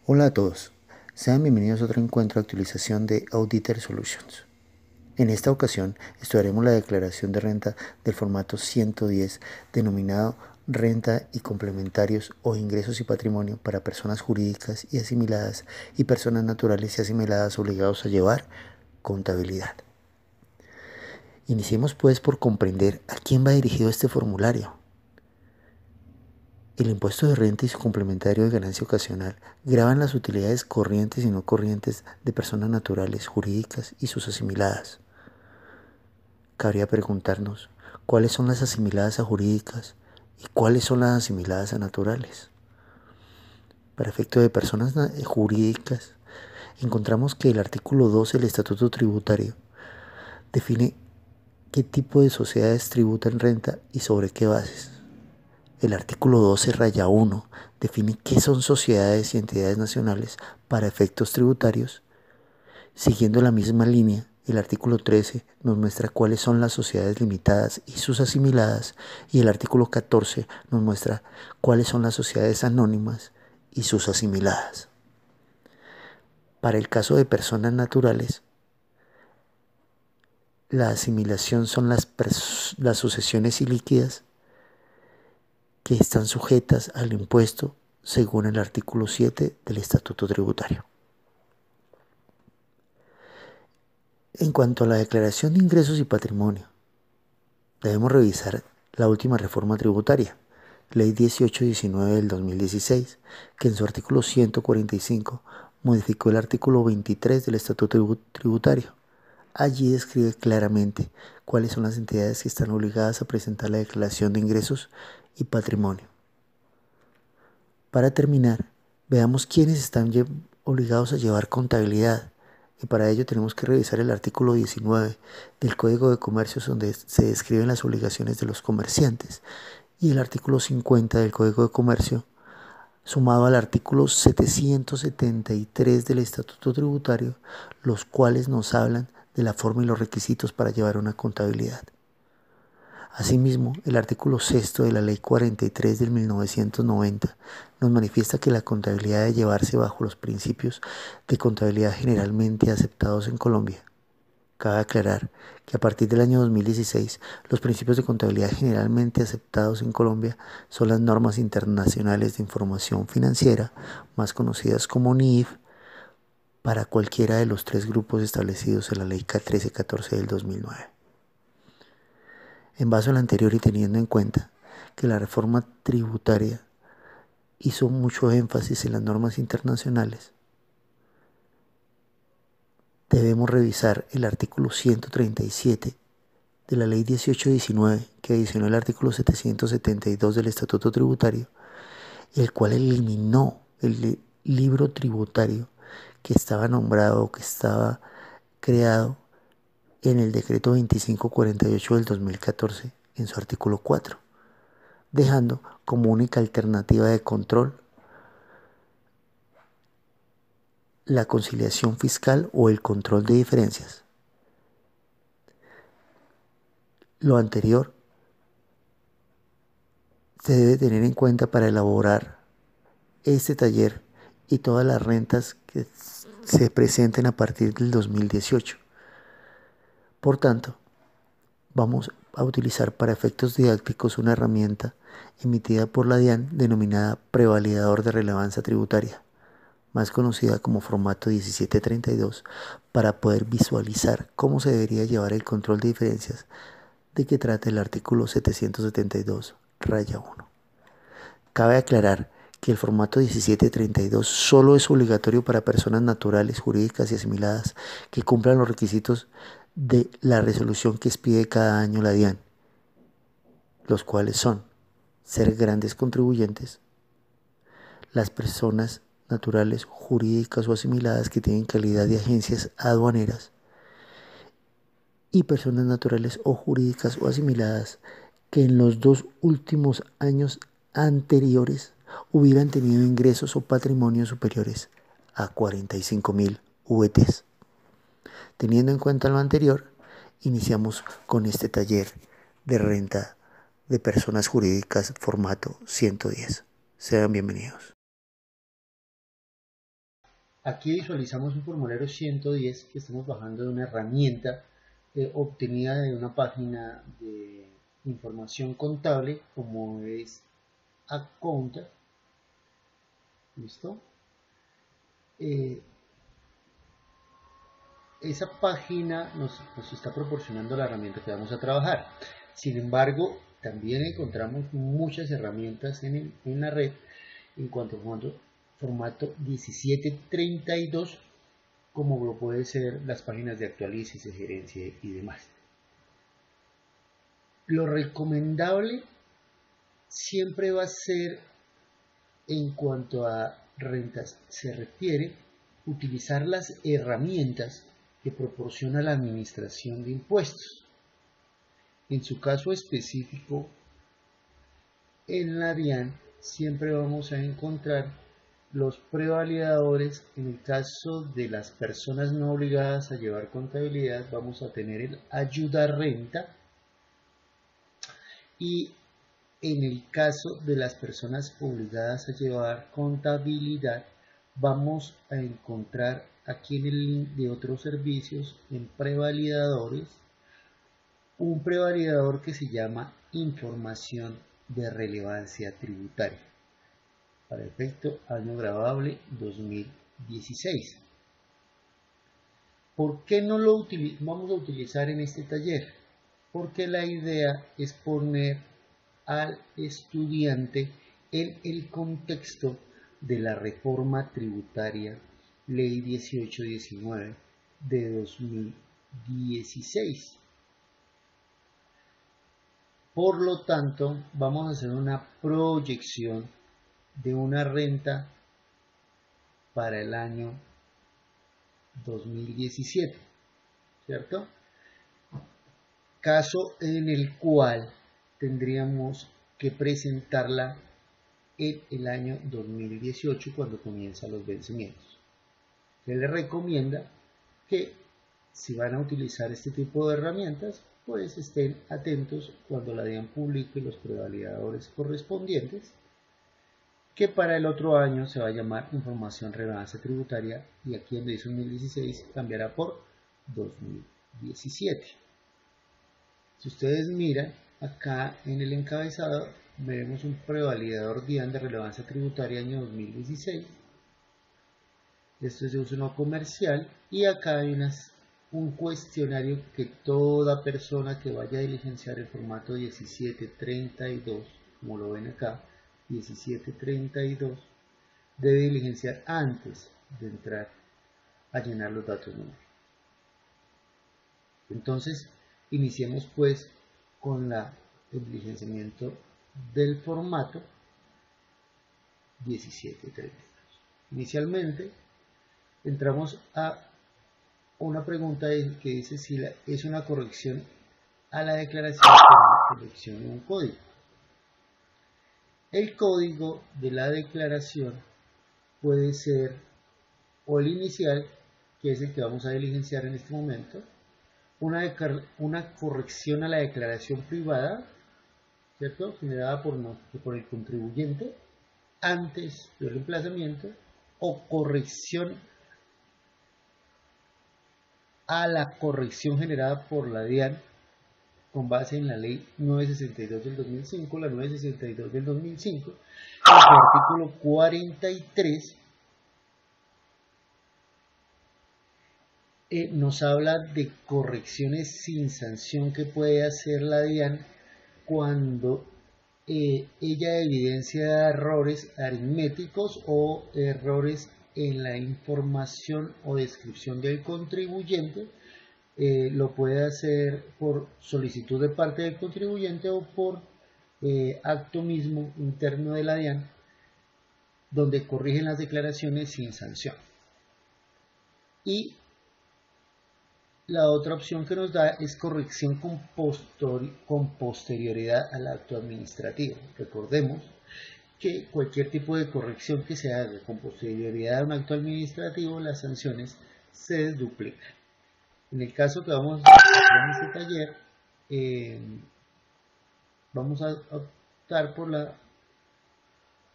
Hola a todos, sean bienvenidos a otro encuentro de actualización de Auditor Solutions. En esta ocasión estudiaremos la declaración de renta del formato 110 denominado renta y complementarios o ingresos y patrimonio para personas jurídicas y asimiladas y personas naturales y asimiladas obligados a llevar contabilidad. Iniciemos pues por comprender a quién va dirigido este formulario. El impuesto de renta y su complementario de ganancia ocasional gravan las utilidades corrientes y no corrientes de personas naturales, jurídicas y sus asimiladas. Cabría preguntarnos cuáles son las asimiladas a jurídicas y cuáles son las asimiladas a naturales. Para efecto de personas jurídicas, encontramos que el artículo 12 del Estatuto Tributario define qué tipo de sociedades tributan renta y sobre qué bases. El artículo 12-1 define qué son sociedades y entidades nacionales para efectos tributarios. Siguiendo la misma línea, el artículo 13 nos muestra cuáles son las sociedades limitadas y sus asimiladas, y el artículo 14 nos muestra cuáles son las sociedades anónimas y sus asimiladas. Para el caso de personas naturales, la asimilación son las sucesiones ilíquidas que están sujetas al impuesto según el artículo 7 del Estatuto Tributario. En cuanto a la declaración de ingresos y patrimonio, debemos revisar la última reforma tributaria, Ley 1819 del 2016, que en su artículo 145 modificó el artículo 23 del Estatuto Tributario. Allí describe claramente cuáles son las entidades que están obligadas a presentar la declaración de ingresos y patrimonio. Para terminar, veamos quiénes están obligados a llevar contabilidad. Y para ello tenemos que revisar el artículo 19 del Código de Comercio, donde se describen las obligaciones de los comerciantes, y el artículo 50 del Código de Comercio, sumado al artículo 773 del Estatuto Tributario, los cuales nos hablan de la forma y los requisitos para llevar una contabilidad. Asimismo, el artículo 6 de la Ley 43 del 1990 nos manifiesta que la contabilidad debe llevarse bajo los principios de contabilidad generalmente aceptados en Colombia. Cabe aclarar que a partir del año 2016, los principios de contabilidad generalmente aceptados en Colombia son las normas internacionales de información financiera, más conocidas como NIF, para cualquiera de los tres grupos establecidos en la Ley 1314 del 2009. En base a lo anterior y teniendo en cuenta que la reforma tributaria hizo mucho énfasis en las normas internacionales, debemos revisar el artículo 137 de la Ley 1819, que adicionó el artículo 772 del Estatuto Tributario, el cual eliminó el libro tributario que estaba nombrado, que estaba creado en el decreto 2548 del 2014 en su artículo 4, dejando como única alternativa de control la conciliación fiscal o el control de diferencias. Lo anterior se debe tener en cuenta para elaborar este taller y todas las rentas que se presenten a partir del 2018. Por tanto, vamos a utilizar para efectos didácticos una herramienta emitida por la DIAN denominada Prevalidador de Relevancia Tributaria, más conocida como formato 1732, para poder visualizar cómo se debería llevar el control de diferencias de que trata el artículo 772-1. Cabe aclarar que el formato 1732 solo es obligatorio para personas naturales, jurídicas y asimiladas que cumplan los requisitos de la resolución que expide cada año la DIAN, los cuales son ser grandes contribuyentes, las personas naturales, jurídicas o asimiladas que tienen calidad de agencias aduaneras, y personas naturales o jurídicas o asimiladas que en los 2 últimos años anteriores hubieran tenido ingresos o patrimonios superiores a 45.000 VTs. Teniendo en cuenta lo anterior, iniciamos con este taller de renta de personas jurídicas formato 110. Sean bienvenidos. Aquí visualizamos un formulario 110 que estamos bajando de una herramienta obtenida de una página de información contable como es Accounta. ¿Listo? Esa página nos está proporcionando la herramienta que vamos a trabajar. Sin embargo, también encontramos muchas herramientas en la red en cuanto a formato 1732, como lo puede ser las páginas de actualización, gerencia y demás. Lo recomendable siempre va a ser, en cuanto a rentas se refiere, utilizar las herramientas que proporciona la Administración de Impuestos. En su caso específico, en la DIAN siempre vamos a encontrar los prevalidadores. En el caso de las personas no obligadas a llevar contabilidad, vamos a tener el ayudarrenta, y en el caso de las personas obligadas a llevar contabilidad, vamos a encontrar aquí en el link de otros servicios, en prevalidadores, un prevalidador que se llama información de relevancia tributaria, para efecto año grabable 2016. ¿Por qué no lo vamos a utilizar en este taller? Porque la idea es poner al estudiante en el contexto de la reforma tributaria Ley 1819 de 2016. Por lo tanto, vamos a hacer una proyección de una renta para el año 2017, ¿cierto? Caso en el cual tendríamos que presentarla en el año 2018, cuando comienzan los vencimientos. Se les recomienda que, si van a utilizar este tipo de herramientas, pues estén atentos cuando la DIAN publique los prevalidadores correspondientes, que para el otro año se va a llamar información de relevancia tributaria, y aquí donde dice 2016 cambiará por 2017. Si ustedes miran acá en el encabezado, veremos un prevalidador DIAN de relevancia tributaria año 2016. Esto es de uso no comercial, y acá hay un cuestionario que toda persona que vaya a diligenciar el formato 1732, como lo ven acá, 1732, debe diligenciar antes de entrar a llenar los datos numéricos. Entonces, iniciemos pues con el diligenciamiento del formato 1732. Inicialmente, entramos a una pregunta que dice si es una corrección a la declaración que seleccione un código. El código de la declaración puede ser o el inicial, que es el que vamos a diligenciar en este momento, una corrección a la declaración privada, ¿cierto?, generada por el contribuyente antes del emplazamiento, o corrección a la corrección generada por la DIAN con base en la ley 962 del 2005, la 962 del 2005, en su artículo 43 nos habla de correcciones sin sanción que puede hacer la DIAN cuando ella evidencia errores aritméticos o errores en la información o descripción del contribuyente. Lo puede hacer por solicitud de parte del contribuyente o por acto mismo interno de la DIAN, donde corrigen las declaraciones sin sanción. Y la otra opción que nos da es corrección con posterioridad al acto administrativo. Recordemos que cualquier tipo de corrección que se haga con posterioridad a un acto administrativo, las sanciones se desduplican. En el caso que vamos a hacer en este taller, vamos a optar por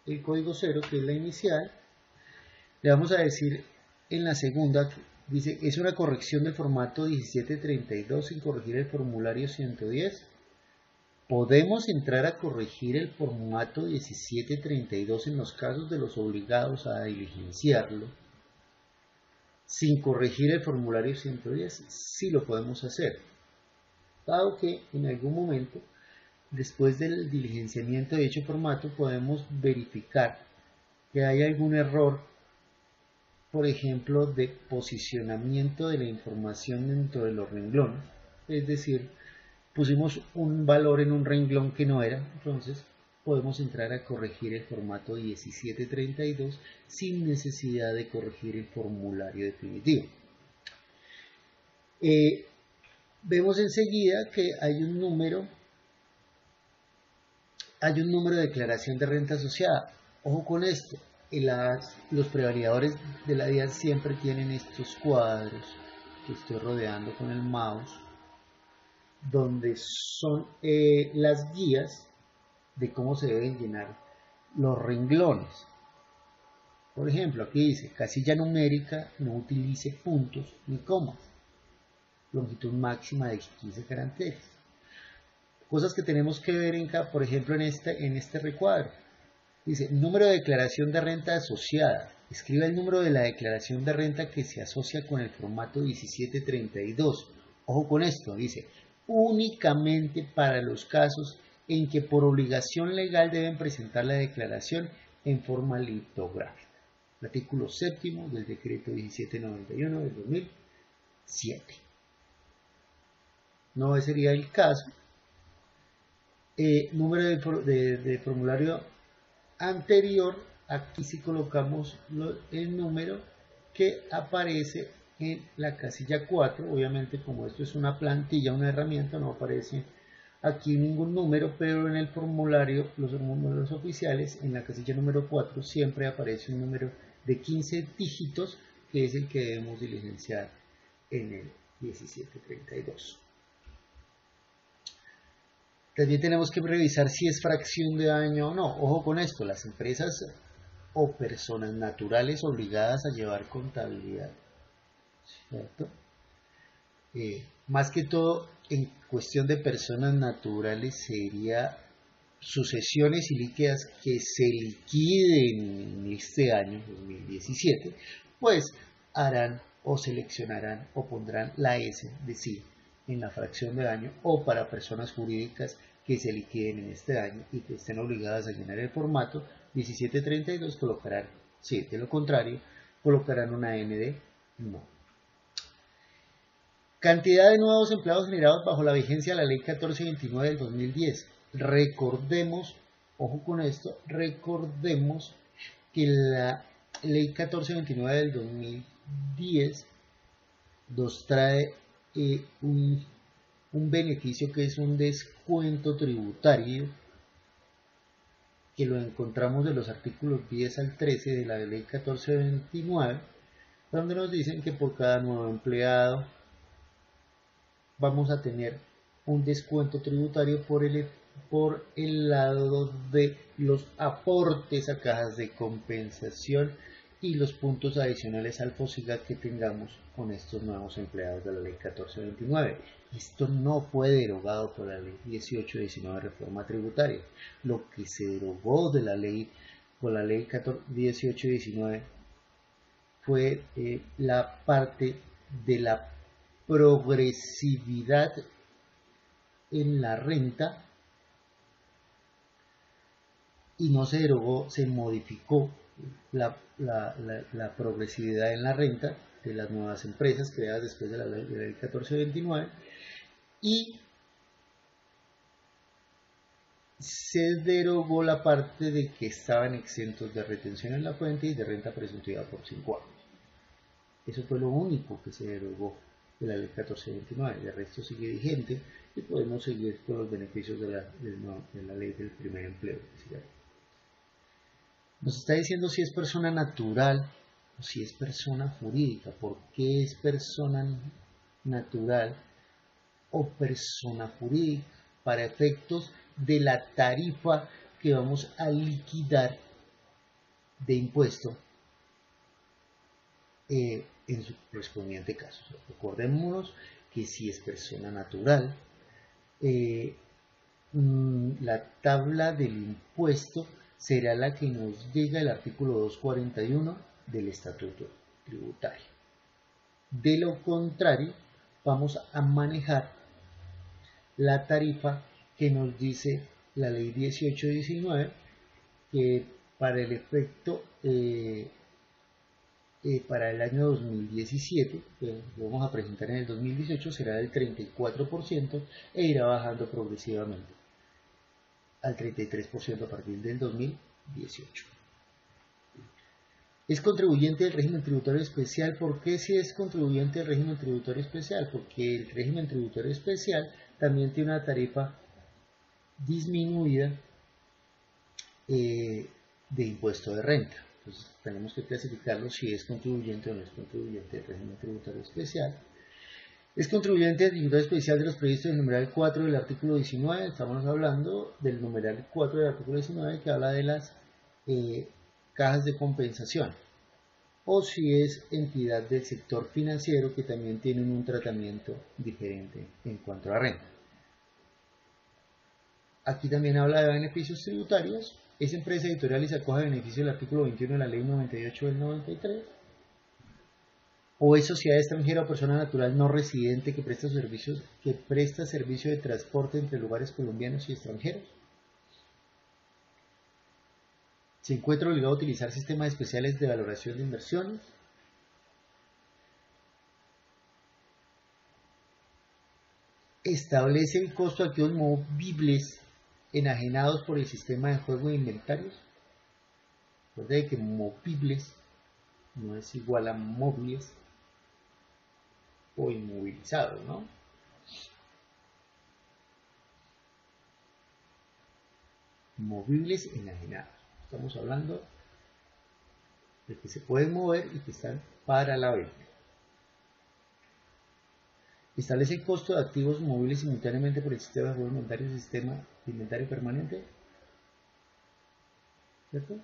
el código 0, que es la inicial. Le vamos a decir en la segunda, dice, es una corrección del formato 1732 sin corregir el formulario 110. Podemos entrar a corregir el formato 1732 en los casos de los obligados a diligenciarlo sin corregir el formulario 110. Sí lo podemos hacer, dado que en algún momento, después del diligenciamiento de dicho formato, podemos verificar que hay algún error, por ejemplo, de posicionamiento de la información dentro de los renglones. Es decir, pusimos un valor en un renglón que no era, entonces podemos entrar a corregir el formato 1732 sin necesidad de corregir el formulario definitivo. Vemos enseguida que hay un número de declaración de renta asociada. Ojo con esto, los prevalidadores de la DIAN siempre tienen estos cuadros que estoy rodeando con el mouse, donde son las guías de cómo se deben llenar los renglones. Por ejemplo, aquí dice, casilla numérica, no utilice puntos ni comas, longitud máxima de 15 caracteres. Cosas que tenemos que ver, por ejemplo, en este recuadro. Dice, número de declaración de renta asociada. Escriba el número de la declaración de renta que se asocia con el formato 1732. Ojo con esto, dice, únicamente para los casos en que por obligación legal deben presentar la declaración en forma litográfica. El artículo 7º del decreto 1791 del 2007. No sería el caso. Número de formulario anterior, aquí sí colocamos el número que aparece en la casilla 4. Obviamente, como esto es una plantilla, una herramienta, no aparece aquí ningún número, pero en el formulario, los números oficiales, en la casilla número 4 siempre aparece un número de 15 dígitos, que es el que debemos diligenciar en el 1732. También tenemos que revisar si es fracción de año o no. Ojo con esto, las empresas o personas naturales obligadas a llevar contabilidad, ¿cierto? Más que todo, en cuestión de personas naturales, sería sucesiones ilíquidas que se liquiden en este año 2017, pues harán o seleccionarán o pondrán la S de sí en la fracción de año, o para personas jurídicas que se liquiden en este año y que estén obligadas a llenar el formato 1732, colocarán sí, de lo contrario colocarán una N de no. Cantidad de nuevos empleados generados bajo la vigencia de la ley 1429 del 2010. Recordemos, ojo con esto, recordemos que la ley 1429 del 2010 nos trae un beneficio que es un descuento tributario, que lo encontramos de los artículos 10 al 13 de la ley 1429, donde nos dicen que por cada nuevo empleado vamos a tener un descuento tributario por el lado de los aportes a cajas de compensación y los puntos adicionales al FOSIGAT que tengamos con estos nuevos empleados de la ley 1429. Esto no fue derogado por la ley 1819 reforma tributaria. Lo que se derogó de la ley por la ley 1819 fue la parte de la progresividad en la renta, y no se derogó, se modificó la progresividad en la renta de las nuevas empresas creadas después de la ley 1429, y se derogó la parte de que estaban exentos de retención en la fuente y de renta presuntiva por 5 años. Eso fue lo único que se derogó de la ley 1429. De resto sigue vigente y podemos seguir con los beneficios de la ley del primer empleo. Nos está diciendo si es persona natural o si es persona jurídica. ¿Por qué es persona natural o persona jurídica? Para efectos de la tarifa que vamos a liquidar de impuesto en su correspondiente caso. O sea, recordémonos que si es persona natural, la tabla del impuesto será la que nos diga el artículo 241 del Estatuto Tributario. De lo contrario, vamos a manejar la tarifa que nos dice la ley 1819, que para el efecto para el año 2017, que vamos a presentar en el 2018, será del 34% e irá bajando progresivamente al 33% a partir del 2018. Es contribuyente del régimen tributario especial. ¿Por qué si es contribuyente del régimen tributario especial? Porque el régimen tributario especial también tiene una tarifa disminuida de impuesto de renta. Entonces tenemos que clasificarlo si es contribuyente o no es contribuyente del régimen tributario especial. Es contribuyente del tributario especial de los previstos en el numeral 4 del artículo 19. Estamos hablando del numeral 4 del artículo 19 que habla de las cajas de compensación, o si es entidad del sector financiero, que también tienen un tratamiento diferente en cuanto a renta. Aquí también habla de beneficios tributarios. Es empresa editorial y se acoge a beneficio del artículo 21 de la ley 98 del 93. O es sociedad extranjera o persona natural no residente que presta servicio de transporte entre lugares colombianos y extranjeros. Se encuentra obligado a utilizar sistemas especiales de valoración de inversiones. Establece el costo de activos movibles enajenados por el sistema de juego de inventarios. Recuerde que movibles no es igual a móviles o inmovilizados, ¿no? Movibles enajenados. Estamos hablando de que se pueden mover y que están para la venta. Establece el costo de activos móviles simultáneamente por el sistema de juego de inventario y sistema de inventario permanente. ¿Cierto?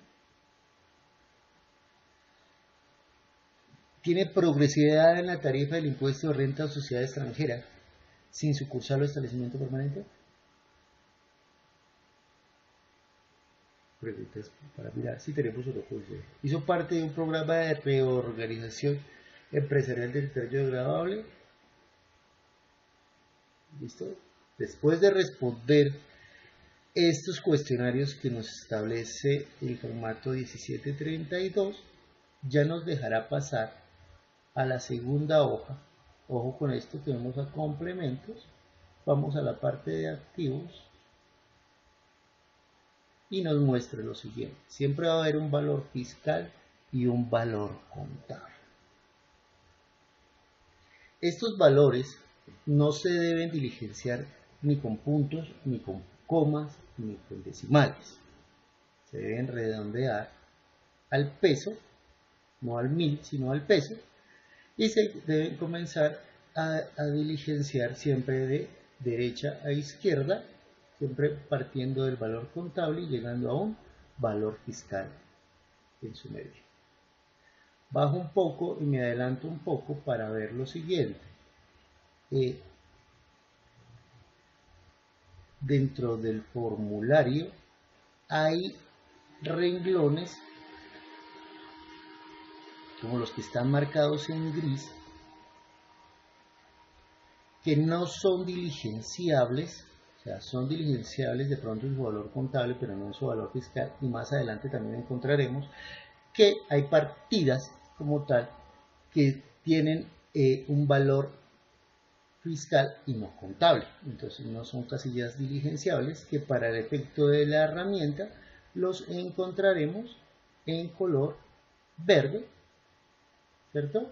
Tiene progresividad en la tarifa del impuesto de renta a sociedad extranjera sin sucursal o establecimiento permanente. Preguntas para mirar si tenemos otro curso. Hizo parte de un programa de reorganización empresarial del territorio gravable. ¿Listo? Después de responder estos cuestionarios que nos establece el formato 1732, ya nos dejará pasar a la segunda hoja. Ojo con esto, que vamos a complementos. Vamos a la parte de activos y nos muestra lo siguiente. Siempre va a haber un valor fiscal y un valor contable. Estos valores no se deben diligenciar ni con puntos, ni con comas, ni con decimales. Se deben redondear al peso, no al 1000, sino al peso, y se deben comenzar a diligenciar siempre de derecha a izquierda, siempre partiendo del valor contable y llegando a un valor fiscal en su medio. Bajo un poco y me adelanto un poco para ver lo siguiente. Dentro del formulario hay renglones como los que están marcados en gris, que no son diligenciables. O sea, son diligenciables de pronto en su valor contable, pero no en su valor fiscal. Y más adelante también encontraremos que hay partidas como tal que tienen un valor fiscal y no contable. Entonces no son casillas diligenciables, que para el efecto de la herramienta los encontraremos en color verde, ¿cierto?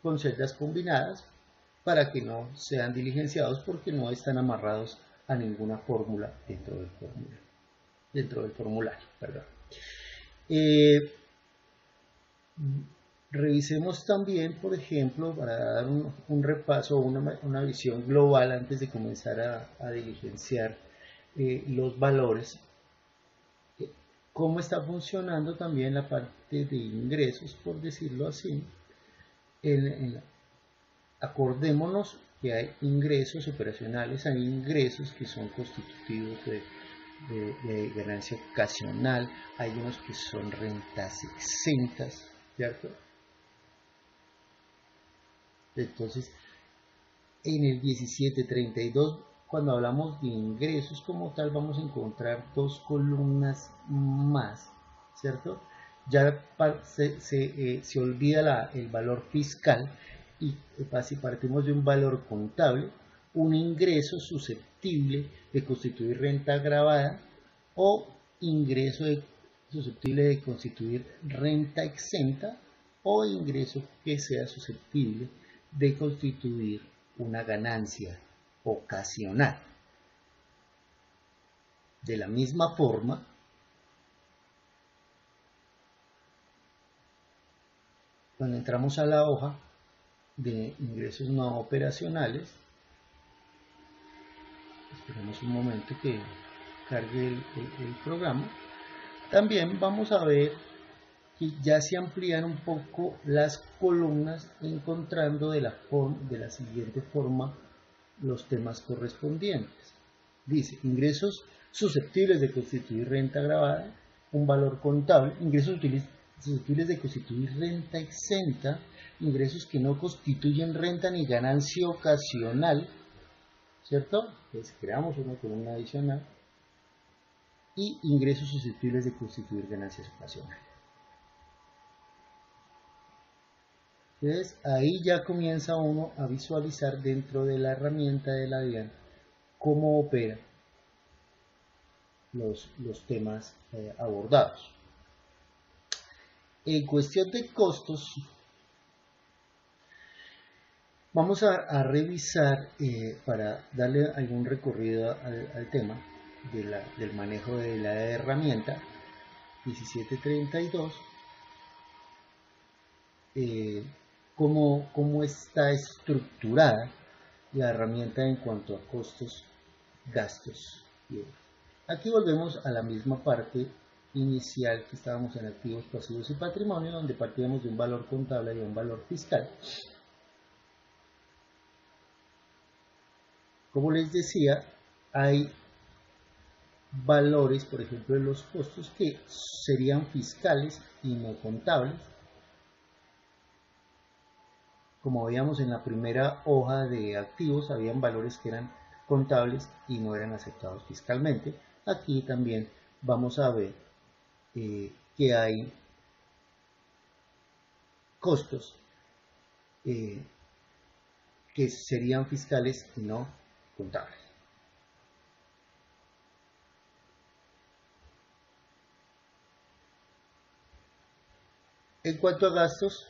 Con celdas combinadas para que no sean diligenciados, porque no están amarrados a ninguna fórmula dentro del formulario. Perdón. Revisemos también, por ejemplo, para dar un repaso o una visión global antes de comenzar a diligenciar los valores, cómo está funcionando también la parte de ingresos, por decirlo así. acordémonos que hay ingresos operacionales, hay ingresos que son constitutivos de ganancia ocasional, hay unos que son rentas exentas, ¿cierto? Entonces, en el 1732, cuando hablamos de ingresos como tal, vamos a encontrar dos columnas más, ¿cierto? Ya se olvida el valor fiscal y partimos de un valor contable, un ingreso susceptible de constituir renta gravada o ingreso susceptible de constituir renta exenta o ingreso que sea susceptible de constituir una ganancia ocasional. De la misma forma, cuando entramos a la hoja de ingresos no operacionales, esperemos un momento que cargue el programa, también vamos a ver que ya se amplían un poco las columnas, encontrando de la siguiente forma los temas correspondientes. Dice, ingresos susceptibles de constituir renta gravada, un valor contable, ingresos susceptibles de constituir renta exenta, ingresos que no constituyen renta ni ganancia ocasional, ¿cierto? Entonces creamos una columna adicional, y ingresos susceptibles de constituir ganancias ocasionales. Entonces ahí ya comienza uno a visualizar dentro de la herramienta de la DIAN cómo opera los temas abordados. En cuestión de costos, vamos a revisar para darle algún recorrido al tema del manejo de la herramienta 1732. Cómo está estructurada la herramienta en cuanto a costos, gastos y euros. Aquí volvemos a la misma parte inicial que estábamos en activos, pasivos y patrimonio, donde partíamos de un valor contable y de un valor fiscal. Como les decía, hay valores, por ejemplo, de los costos que serían fiscales y no contables. Como veíamos en la primera hoja de activos, habían valores que eran contables y no eran aceptados fiscalmente. Aquí también vamos a ver que hay costos que serían fiscales y no contables. En cuanto a gastos,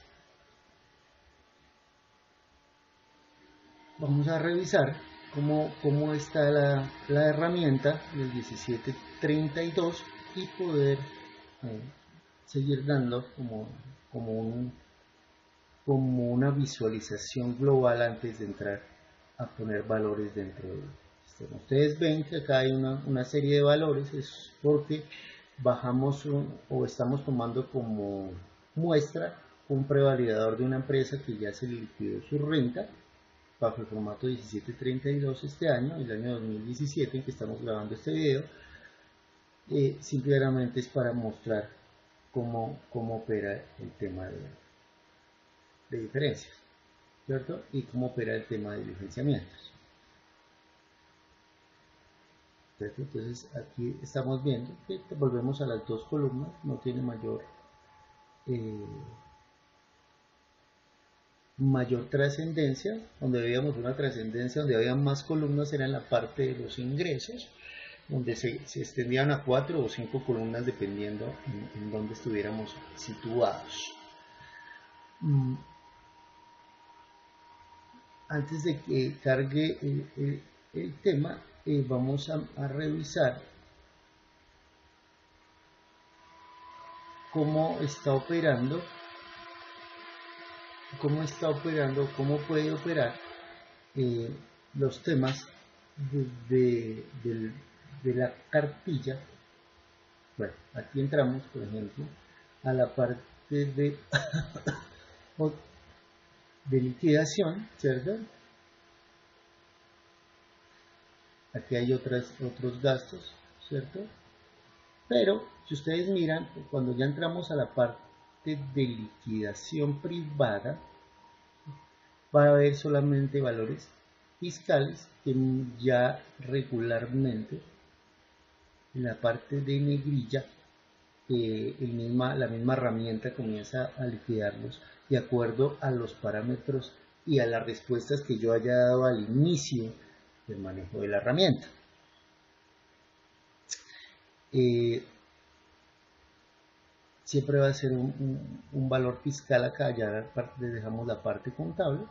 vamos a revisar cómo está la herramienta del 1732 y poder seguir dando como una visualización global antes de entrar a poner valores dentro del sistema. Ustedes ven que acá hay una serie de valores, es porque bajamos o estamos tomando como muestra un prevalidador de una empresa que ya se liquidó su renta bajo el formato 1732 este año, el año 2017 en que estamos grabando este video. Simplemente es para mostrar cómo opera el tema de diferencias, ¿cierto? Y cómo opera el tema de licenciamientos. Entonces aquí estamos viendo que volvemos a las dos columnas, no tiene mayor trascendencia. Donde veíamos una trascendencia, donde había más columnas, era en la parte de los ingresos, donde se extendían a 4 o 5 columnas dependiendo en dónde estuviéramos situados. Antes de que cargue el tema, vamos a revisar cómo está operando, cómo puede operar los temas de la cartilla. Bueno, aquí entramos, por ejemplo, a la parte de de liquidación, ¿cierto? Aquí hay otros gastos, ¿cierto? Pero si ustedes miran, cuando ya entramos a la parte de liquidación privada, va a haber solamente valores fiscales que ya regularmente en la parte de negrilla la misma herramienta comienza a liquidarlos de acuerdo a los parámetros y a las respuestas que yo haya dado al inicio del manejo de la herramienta. Siempre va a ser un valor fiscal acá, ya le dejamos la parte contable.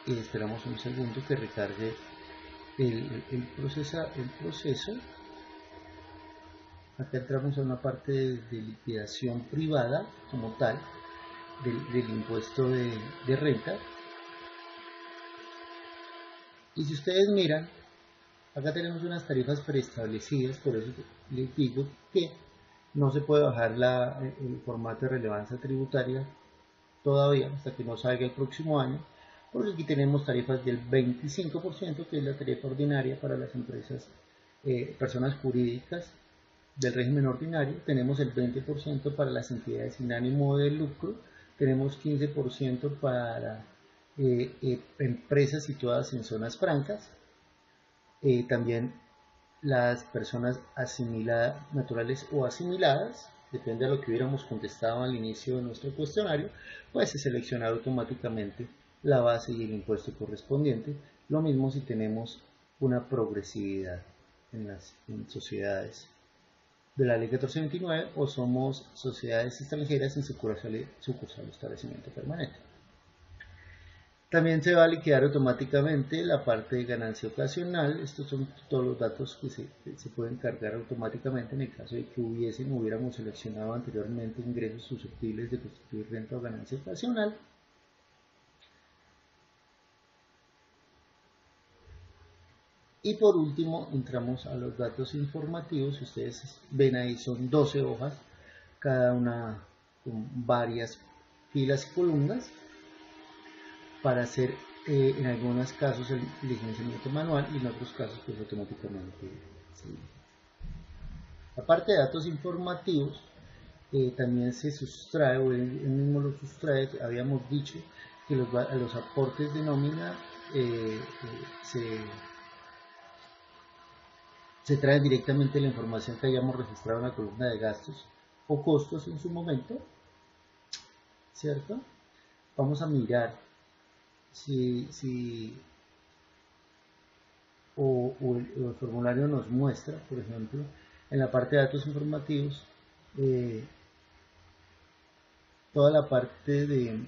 Y esperamos un segundo que recargue el proceso. Acá entramos a una parte de liquidación privada como tal del impuesto de renta. Y si ustedes miran, acá tenemos unas tarifas preestablecidas, por eso les digo que no se puede bajar el formato de relevancia tributaria todavía hasta que no salga el próximo año, porque aquí tenemos tarifas del 25%, que es la tarifa ordinaria para las empresas, personas jurídicas del régimen ordinario, tenemos el 20% para las entidades sin ánimo de lucro, tenemos 15% para empresas situadas en zonas francas, también las personas naturales o asimiladas, depende de lo que hubiéramos contestado al inicio de nuestro cuestionario, pues se selecciona automáticamente la base y el impuesto correspondiente. Lo mismo si tenemos una progresividad en las sociedades de la ley 1429 o somos sociedades extranjeras sin sucursal o establecimiento permanente. También se va a liquidar automáticamente la parte de ganancia ocasional. Estos son todos los datos que se pueden cargar automáticamente en el caso de que hubiéramos seleccionado anteriormente ingresos susceptibles de constituir renta o ganancia ocasional. Y por último entramos a los datos informativos. Si ustedes ven ahí son 12 hojas, cada una con varias filas y columnas para hacer en algunos casos el licenciamiento manual y en otros casos pues automáticamente. Sí. La parte de datos informativos también se sustrae, o él mismo lo sustrae. Habíamos dicho que los aportes de nómina se trae directamente la información que hayamos registrado en la columna de gastos o costos en su momento, ¿cierto? Vamos a mirar si el formulario nos muestra, por ejemplo, en la parte de datos informativos, toda la parte de,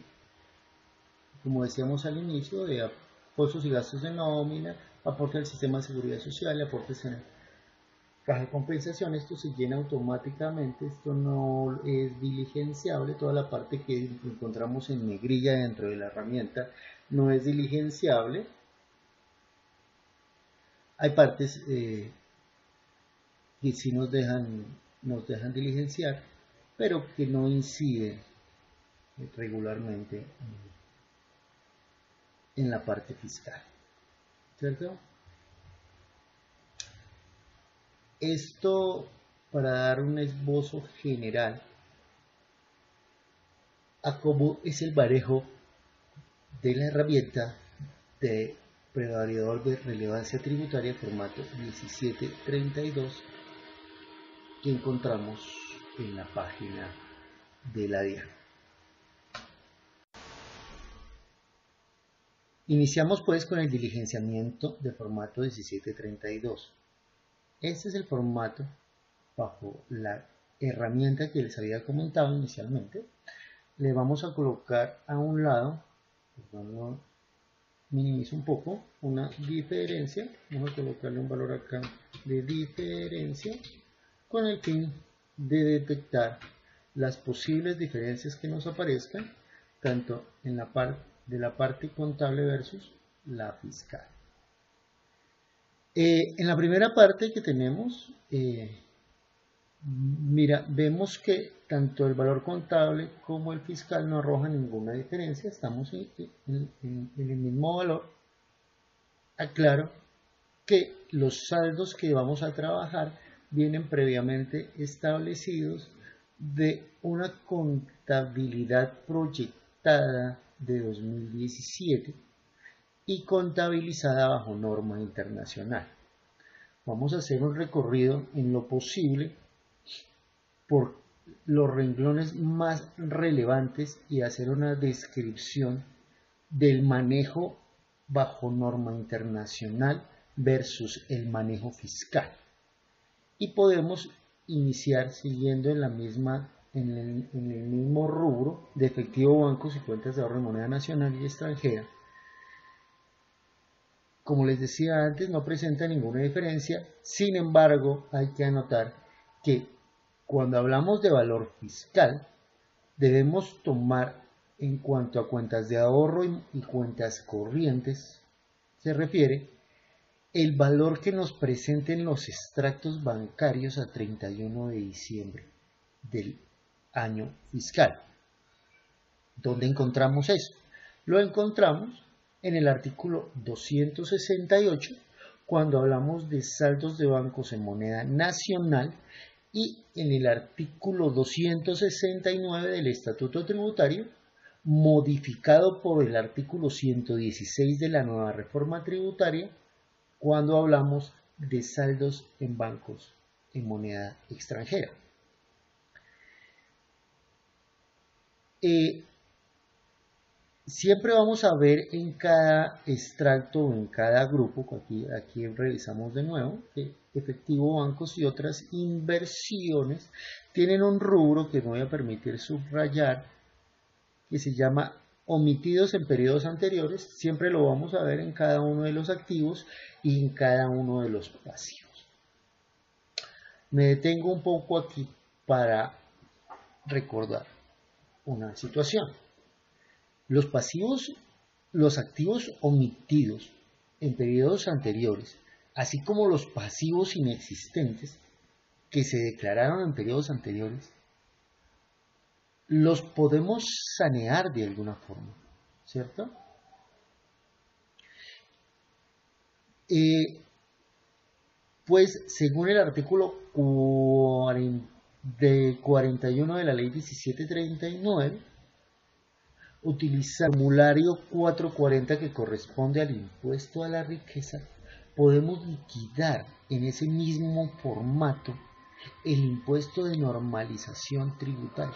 como decíamos al inicio, de costos y gastos de nómina, aporte al sistema de seguridad social, aportes en caja de compensación. Esto se llena automáticamente, esto no es diligenciable. Toda la parte que encontramos en negrilla dentro de la herramienta no es diligenciable. Hay partes que sí nos dejan diligenciar, pero que no inciden regularmente en la parte fiscal, ¿cierto? Esto para dar un esbozo general a cómo es el manejo de la herramienta de prevariador de relevancia tributaria formato 1732 que encontramos en la página de la DIAN. Iniciamos pues con el diligenciamiento de formato 1732. Este es el formato bajo la herramienta que les había comentado inicialmente. Le vamos a colocar a un lado, perdón, minimizo un poco, una diferencia. Vamos a colocarle un valor acá de diferencia con el fin de detectar las posibles diferencias que nos aparezcan tanto en la parte contable versus la fiscal. En la primera parte que tenemos, mira, vemos que tanto el valor contable como el fiscal no arrojan ninguna diferencia, estamos en el mismo valor. Aclaro que los saldos que vamos a trabajar vienen previamente establecidos de una contabilidad proyectada de 2017 y contabilizada bajo norma internacional. Vamos a hacer un recorrido en lo posible por los renglones más relevantes y hacer una descripción del manejo bajo norma internacional versus el manejo fiscal. Y podemos iniciar siguiendo en el mismo rubro de efectivo, bancos y cuentas de ahorro en moneda nacional y extranjera. Como les decía antes, no presenta ninguna diferencia. Sin embargo, hay que anotar que cuando hablamos de valor fiscal, debemos tomar en cuanto a cuentas de ahorro y cuentas corrientes, se refiere el valor que nos presenten los extractos bancarios a 31 de diciembre del año fiscal. ¿Dónde encontramos eso? Lo encontramos en el artículo 268 cuando hablamos de saldos de bancos en moneda nacional y en el artículo 269 del Estatuto Tributario, modificado por el artículo 116 de la nueva reforma tributaria, cuando hablamos de saldos en bancos en moneda extranjera. Siempre vamos a ver en cada extracto o en cada grupo, aquí revisamos de nuevo, que efectivo, bancos y otras inversiones tienen un rubro que me voy a permitir subrayar, que se llama omitidos en periodos anteriores. Siempre lo vamos a ver en cada uno de los activos y en cada uno de los pasivos. Me detengo un poco aquí para recordar una situación. Los pasivos, los activos omitidos en periodos anteriores, así como los pasivos inexistentes que se declararon en periodos anteriores, los podemos sanear de alguna forma, ¿cierto? Pues según el artículo 41 de la ley 1739, utiliza el formulario 440 que corresponde al impuesto a la riqueza, podemos liquidar en ese mismo formato el impuesto de normalización tributaria.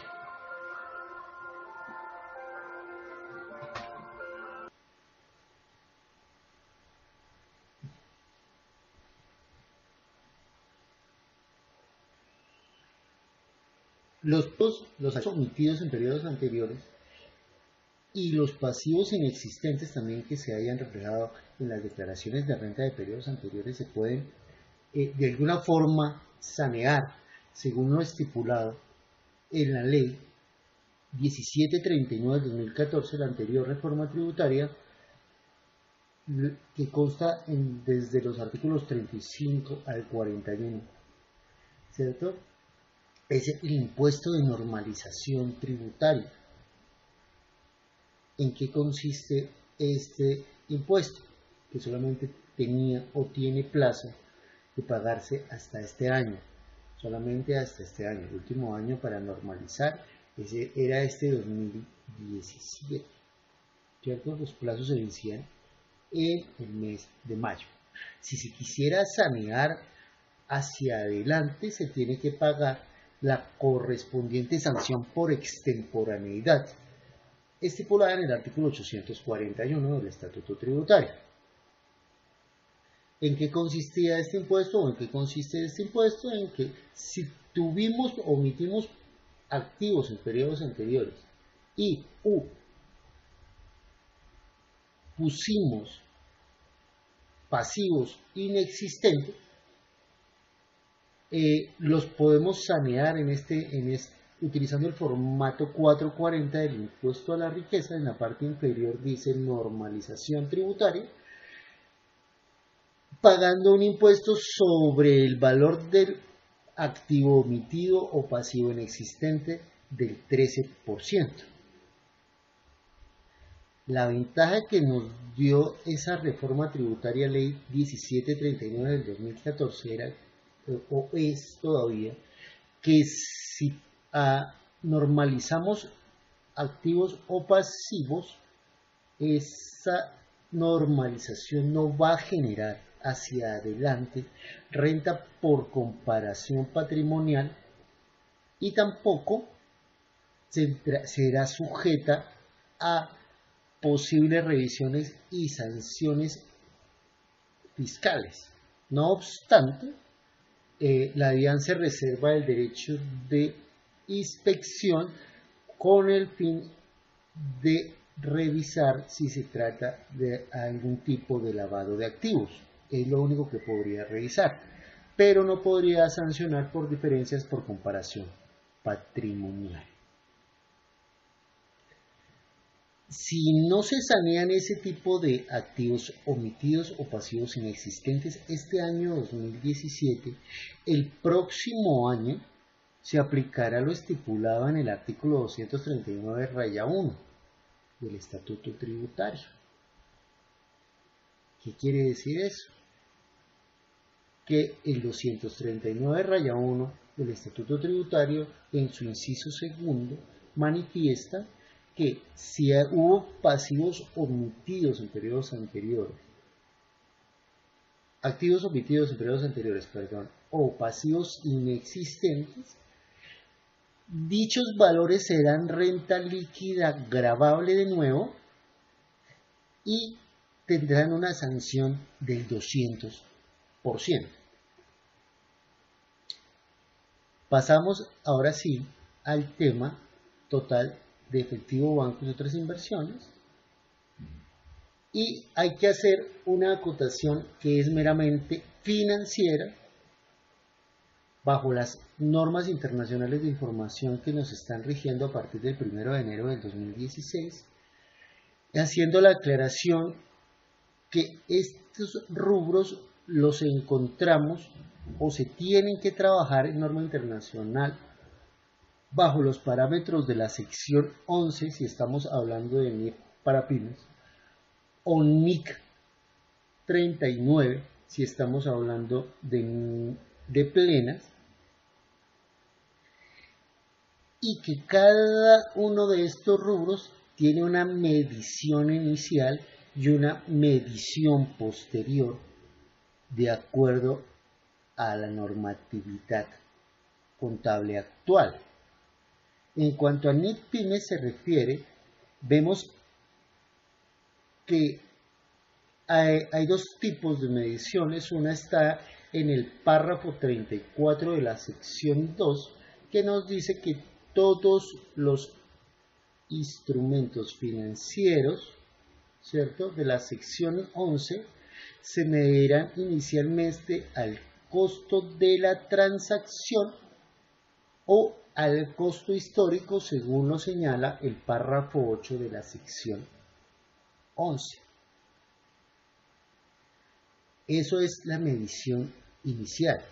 Los actos omitidos en periodos anteriores y los pasivos inexistentes también que se hayan reflejado en las declaraciones de renta de periodos anteriores se pueden de alguna forma sanear según lo estipulado en la ley 1739 del 2014, la anterior reforma tributaria, que consta desde los artículos 35 al 41, ¿cierto? Es el impuesto de normalización tributaria. ¿En qué consiste este impuesto? Que solamente tenía o tiene plazo de pagarse hasta este año, solamente hasta este año. El último año para normalizar era este 2017, ¿cierto? Los plazos se vencían en el mes de mayo. Si se quisiera sanear hacia adelante, se tiene que pagar la correspondiente sanción por extemporaneidad, estipulada en el artículo 841 del Estatuto Tributario. ¿En qué consistía este impuesto o en qué consiste este impuesto? En que si omitimos activos en periodos anteriores y pusimos pasivos inexistentes, los podemos sanear utilizando el formato 440 del impuesto a la riqueza. En la parte inferior dice normalización tributaria, pagando un impuesto sobre el valor del activo omitido o pasivo inexistente del 13%. La ventaja que nos dio esa reforma tributaria ley 1739 del 2014 era, o es todavía, que si normalizamos activos o pasivos, esa normalización no va a generar hacia adelante renta por comparación patrimonial y tampoco será sujeta a posibles revisiones y sanciones fiscales. No obstante, la DIAN se reserva el derecho de inspección con el fin de revisar si se trata de algún tipo de lavado de activos. Es lo único que podría revisar, pero no podría sancionar por diferencias por comparación patrimonial. Si no se sanean ese tipo de activos omitidos o pasivos inexistentes este año 2017, el próximo año se aplicará lo estipulado en el artículo 239-1 del Estatuto Tributario. ¿Qué quiere decir eso? Que el 239-1 del Estatuto Tributario, en su inciso segundo, manifiesta que si hubo pasivos omitidos en periodos anteriores, activos omitidos en periodos anteriores, perdón, o pasivos inexistentes, dichos valores serán renta líquida gravable de nuevo y tendrán una sanción del 200%. Pasamos ahora sí al tema total de efectivo, bancos y otras inversiones. Y hay que hacer una acotación que es meramente financiera bajo las normas internacionales de información que nos están rigiendo a partir del 1 de enero del 2016, haciendo la aclaración que estos rubros los encontramos o se tienen que trabajar en norma internacional bajo los parámetros de la sección 11, si estamos hablando de NIC para pymes, o NIC 39, si estamos hablando de plenas, y que cada uno de estos rubros tiene una medición inicial y una medición posterior de acuerdo a la normatividad contable actual. En cuanto a NIC Pymes se refiere, vemos que hay dos tipos de mediciones. Una está en el párrafo 34 de la sección 2, que nos dice que todos los instrumentos financieros, ¿cierto?, de la sección 11 se medirán inicialmente al costo de la transacción o al costo histórico, según lo señala el párrafo 8 de la sección 11. Eso es la medición inicial.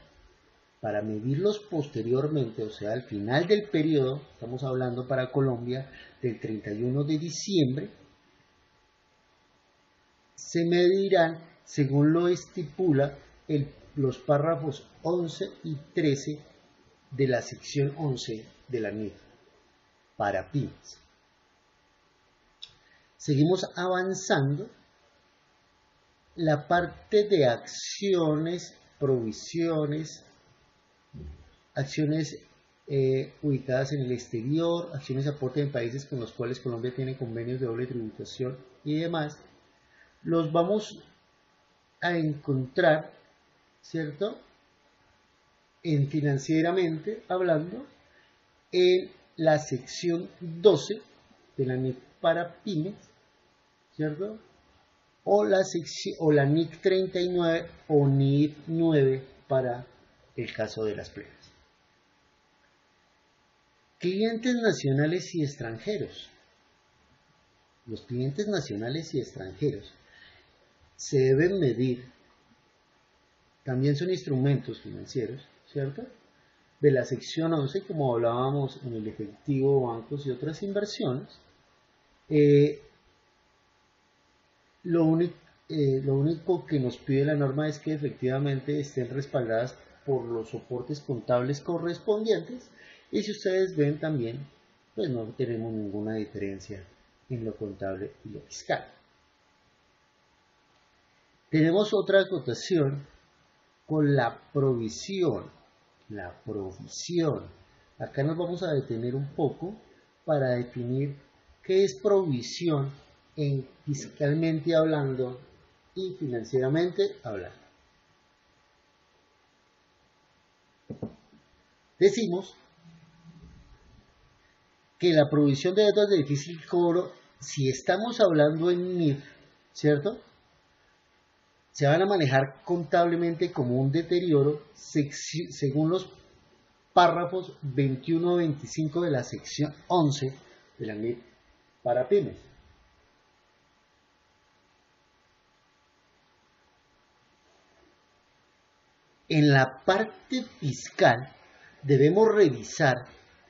Para medirlos posteriormente, o sea, al final del periodo, estamos hablando para Colombia del 31 de diciembre, se medirán según lo estipula los párrafos 11 y 13 de la sección 11 de la NIF para pymes. Seguimos avanzando. La parte de acciones, provisiones, acciones ubicadas en el exterior, acciones de aporte en países con los cuales Colombia tiene convenios de doble tributación y demás, los vamos a encontrar, ¿cierto?, en financieramente hablando, en la sección 12 de la NIC para pymes, ¿cierto?, o la NIC 39 o NIC 9 para el caso de las plenas. Clientes nacionales y extranjeros. Los clientes nacionales y extranjeros se deben medir también son instrumentos financieros, ¿cierto? De la sección 11, como hablábamos en el efectivo, bancos y otras inversiones, lo único que nos pide la norma es que efectivamente estén respaldadas por los soportes contables correspondientes, y si ustedes ven también, pues no tenemos ninguna diferencia en lo contable y lo fiscal. Tenemos otra acotación con la provisión. La provisión. Acá nos vamos a detener un poco para definir qué es provisión fiscalmente hablando y financieramente hablando. Decimos que la provisión de deudas de difícil cobro, si estamos hablando en NIF, ¿cierto?, se van a manejar contablemente como un deterioro según los párrafos 21 a 25 de la sección 11 de la NIF para pymes. En la parte fiscal debemos revisar,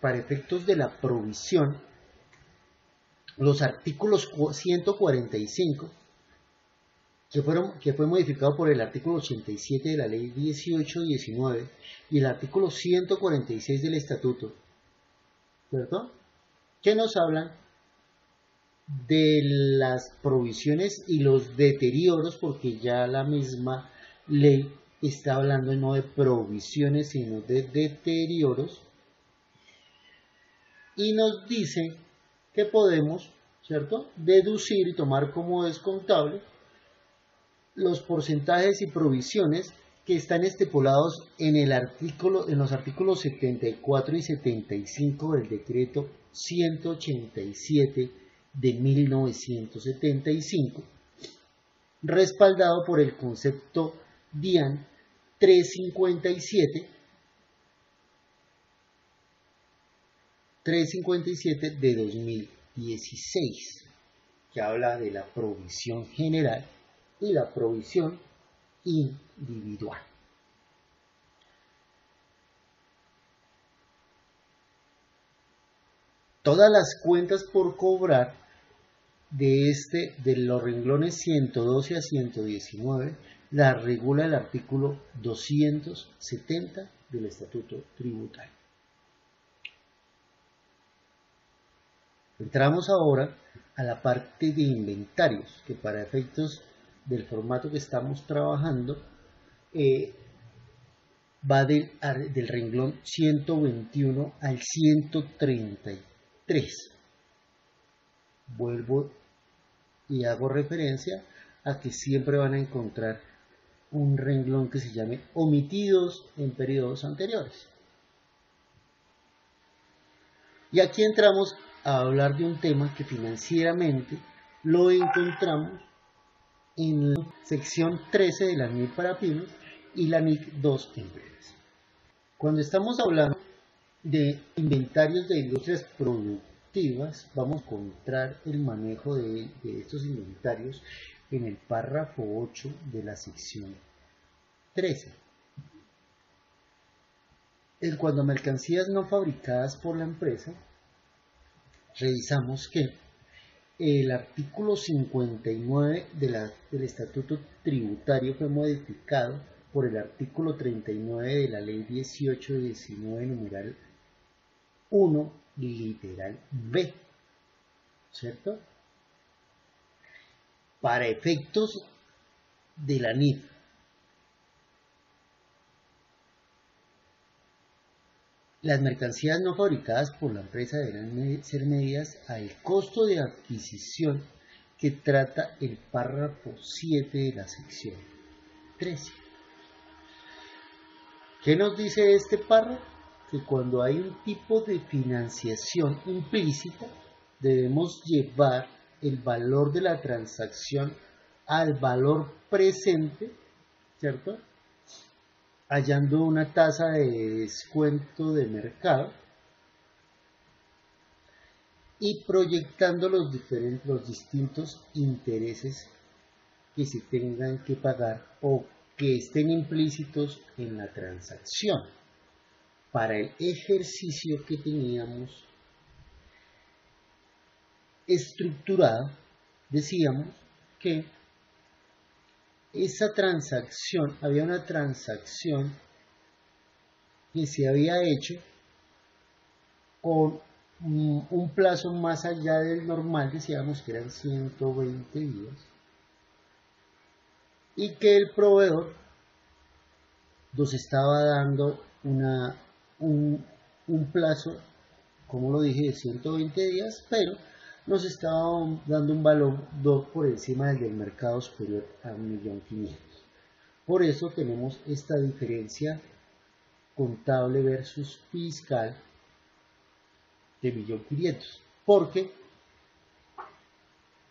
para efectos de la provisión, los artículos 145, que fue modificado por el artículo 87 de la ley 1819 y el artículo 146 del estatuto, ¿cierto?, que nos hablan de las provisiones y los deterioros, porque ya la misma ley está hablando no de provisiones sino de deterioros, y nos dice que podemos, ¿cierto?, deducir y tomar como descontable los porcentajes y provisiones que están estipulados en los artículos 74 y 75 del decreto 187 de 1975, respaldado por el concepto DIAN 357 de 2016, que habla de la provisión general y la provisión individual. Todas las cuentas por cobrar de los renglones 112 a 119 las regula el artículo 270 del Estatuto Tributario. Entramos ahora a la parte de inventarios, que para efectos del formato que estamos trabajando va del renglón 121 al 133. Vuelvo y hago referencia a que siempre van a encontrar un renglón que se llame omitidos en periodos anteriores. Y aquí entramos a hablar de un tema que financieramente lo encontramos en la sección 13 de la NIC para pymes y la NIC 2 empresas. Cuando estamos hablando de inventarios de industrias productivas, vamos a encontrar el manejo de estos inventarios en el párrafo 8 de la sección 13. En cuanto a mercancías no fabricadas por la empresa, revisamos que el artículo 59 del Estatuto Tributario fue modificado por el artículo 39 de la Ley 1819, numeral 1, literal B, ¿cierto?, para efectos de la NIF. Las mercancías no fabricadas por la empresa deberán ser medidas al costo de adquisición que trata el párrafo 7 de la sección 13. ¿Qué nos dice este párrafo? Que cuando hay un tipo de financiación implícita, debemos llevar el valor de la transacción al valor presente, ¿cierto?, hallando una tasa de descuento de mercado y proyectando los distintos intereses que se tengan que pagar o que estén implícitos en la transacción. Para el ejercicio que teníamos estructurado, decíamos que esa transacción, había una transacción que se había hecho con un plazo más allá del normal, decíamos que eran 120 días, y que el proveedor nos estaba dando un plazo, como lo dije, de 120 días, pero nos estaba dando un valor por encima del mercado superior a 1.500.000. Por eso tenemos esta diferencia contable versus fiscal de 1.500.000, porque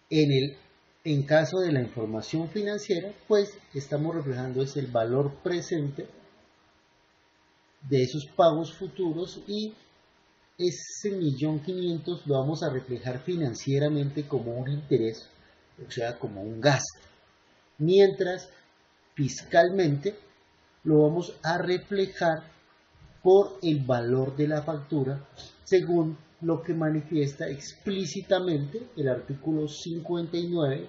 en caso de la información financiera, pues estamos reflejando es el valor presente de esos pagos futuros, y ese 1.500.000 lo vamos a reflejar financieramente como un interés, o sea, como un gasto, mientras fiscalmente lo vamos a reflejar por el valor de la factura, según lo que manifiesta explícitamente el artículo 59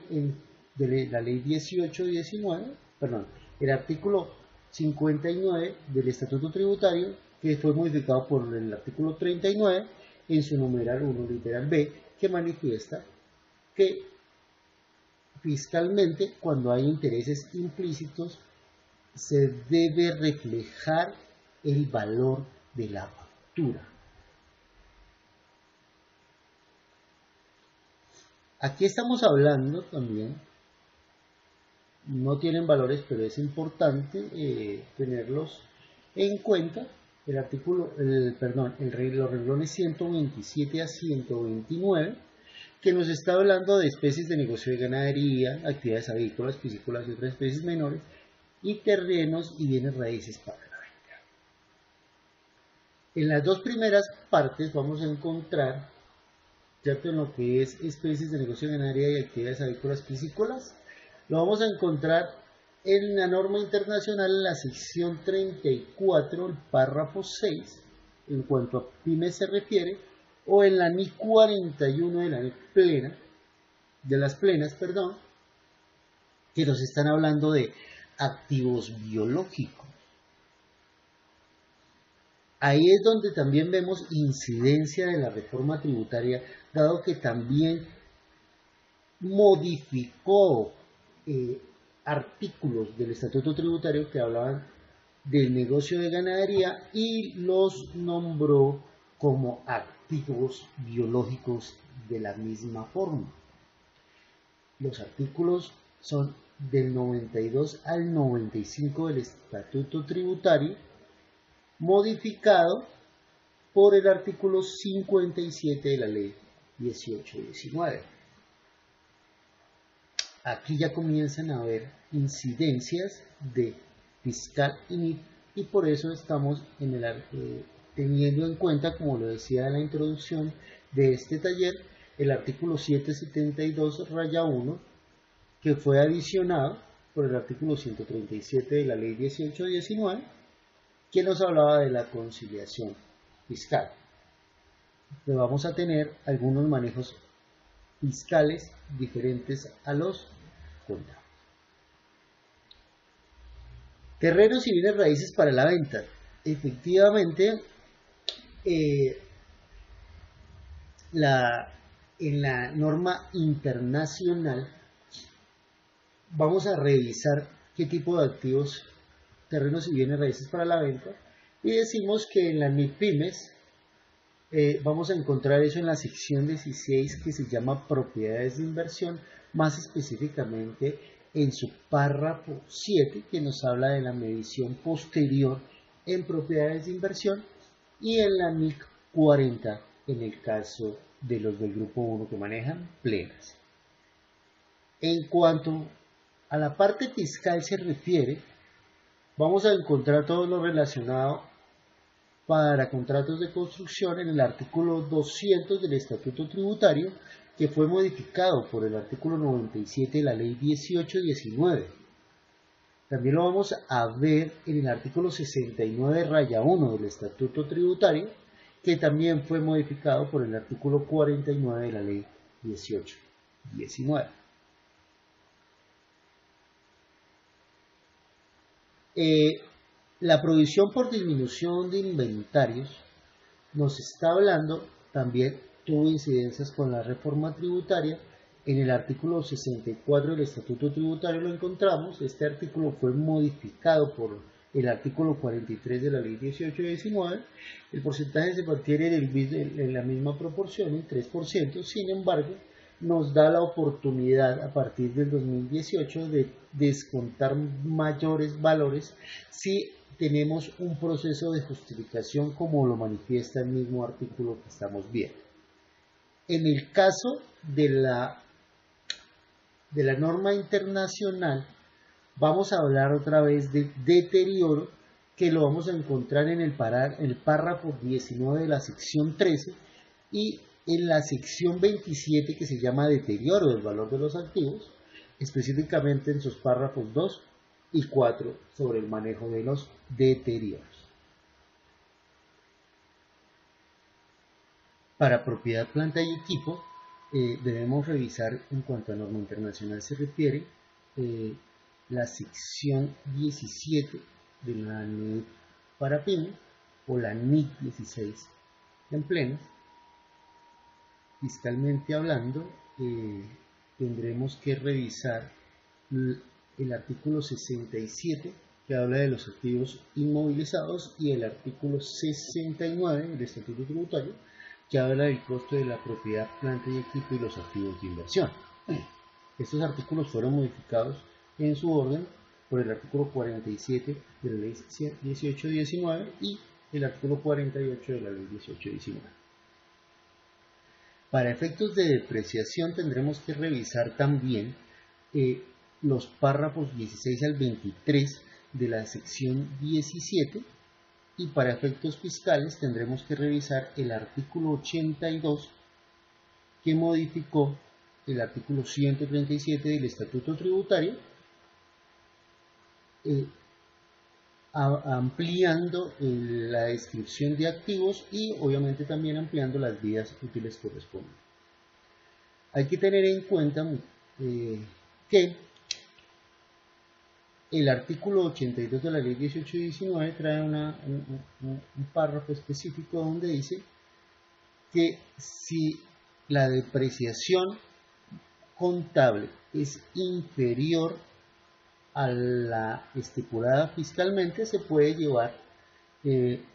de la ley 1819, perdón, el artículo 59 del Estatuto Tributario, que fue modificado por el artículo 39 en su numeral 1, literal B, que manifiesta que fiscalmente, cuando hay intereses implícitos, se debe reflejar el valor de la factura. Aquí estamos hablando también, no tienen valores, pero es importante tenerlos en cuenta. Los renglones 127 a 129, que nos está hablando de especies de negocio de ganadería, actividades avícolas, piscícolas y otras especies menores, y terrenos y bienes raíces para la venta. En las dos primeras partes vamos a encontrar, ¿cierto?, en lo que es especies de negocio de ganadería y actividades avícolas piscícolas, lo vamos a encontrar en la norma internacional, en la sección 34, el párrafo 6, en cuanto a pymes se refiere, o en la NIC 41 de las plenas, que nos están hablando de activos biológicos. Ahí es donde también vemos incidencia de la reforma tributaria, dado que también modificó artículos del Estatuto Tributario que hablaban del negocio de ganadería y los nombró como activos biológicos de la misma forma. Los artículos son del 92 al 95 del Estatuto Tributario, modificado por el artículo 57 de la ley 1819. Aquí ya comienzan a haber incidencias de fiscal y por eso estamos teniendo en cuenta, como lo decía en la introducción de este taller, el artículo 772-1, que fue adicionado por el artículo 137 de la ley 1819, que nos hablaba de la conciliación fiscal. Pero vamos a tener algunos manejos fiscales diferentes a los contables. Terrenos y bienes raíces para la venta. Efectivamente, en la norma internacional vamos a revisar qué tipo de activos, terrenos y bienes raíces para la venta, y decimos que en la MIPYMES vamos a encontrar eso en la sección 16, que se llama propiedades de inversión, más específicamente en su párrafo 7, que nos habla de la medición posterior en propiedades de inversión, y en la NIC 40 en el caso de los del grupo 1 que manejan plenas. En cuanto a la parte fiscal se refiere, vamos a encontrar todo lo relacionado para contratos de construcción en el artículo 200 del Estatuto Tributario, que fue modificado por el artículo 97 de la ley 1819. También lo vamos a ver en el artículo 69 raya 1 del Estatuto Tributario, que también fue modificado por el artículo 49 de la Ley 1819. La provisión por disminución de inventarios nos está hablando, también tuvo incidencias con la reforma tributaria. En el artículo 64 del Estatuto Tributario lo encontramos. Este artículo fue modificado por el artículo 43 de la Ley 1819. El porcentaje se mantiene en la misma proporción, el 3%. Sin embargo, nos da la oportunidad a partir del 2018 de descontar mayores valores si tenemos un proceso de justificación, como lo manifiesta el mismo artículo que estamos viendo. En el caso de la norma internacional, vamos a hablar otra vez de deterioro, que lo vamos a encontrar en el párrafo 19 de la sección 13 y en la sección 27, que se llama deterioro del valor de los activos, específicamente en sus párrafos 2 y 4 sobre el manejo de los deterioros. Para propiedad, planta y equipo, debemos revisar, en cuanto a norma internacional se refiere, la sección 17 de la NIC para pymes, o la NIC 16 en plenos. Fiscalmente hablando, tendremos que revisar el artículo 67, que habla de los activos inmovilizados, y el artículo 69 del Estatuto Tributario, que habla del costo de la propiedad, planta y equipo y los activos de inversión. Estos artículos fueron modificados en su orden por el artículo 47 de la Ley 1819 y el artículo 48 de la Ley 1819. Para efectos de depreciación tendremos que revisar también los párrafos 16 al 23 de la sección 17, y para efectos fiscales tendremos que revisar el artículo 82, que modificó el artículo 137 del Estatuto Tributario, ampliando la descripción de activos y obviamente también ampliando las vías útiles correspondientes. Hay que tener en cuenta que el artículo 82 de la Ley 1819 trae un párrafo específico donde dice que si la depreciación contable es inferior a la estipulada fiscalmente, se puede llevar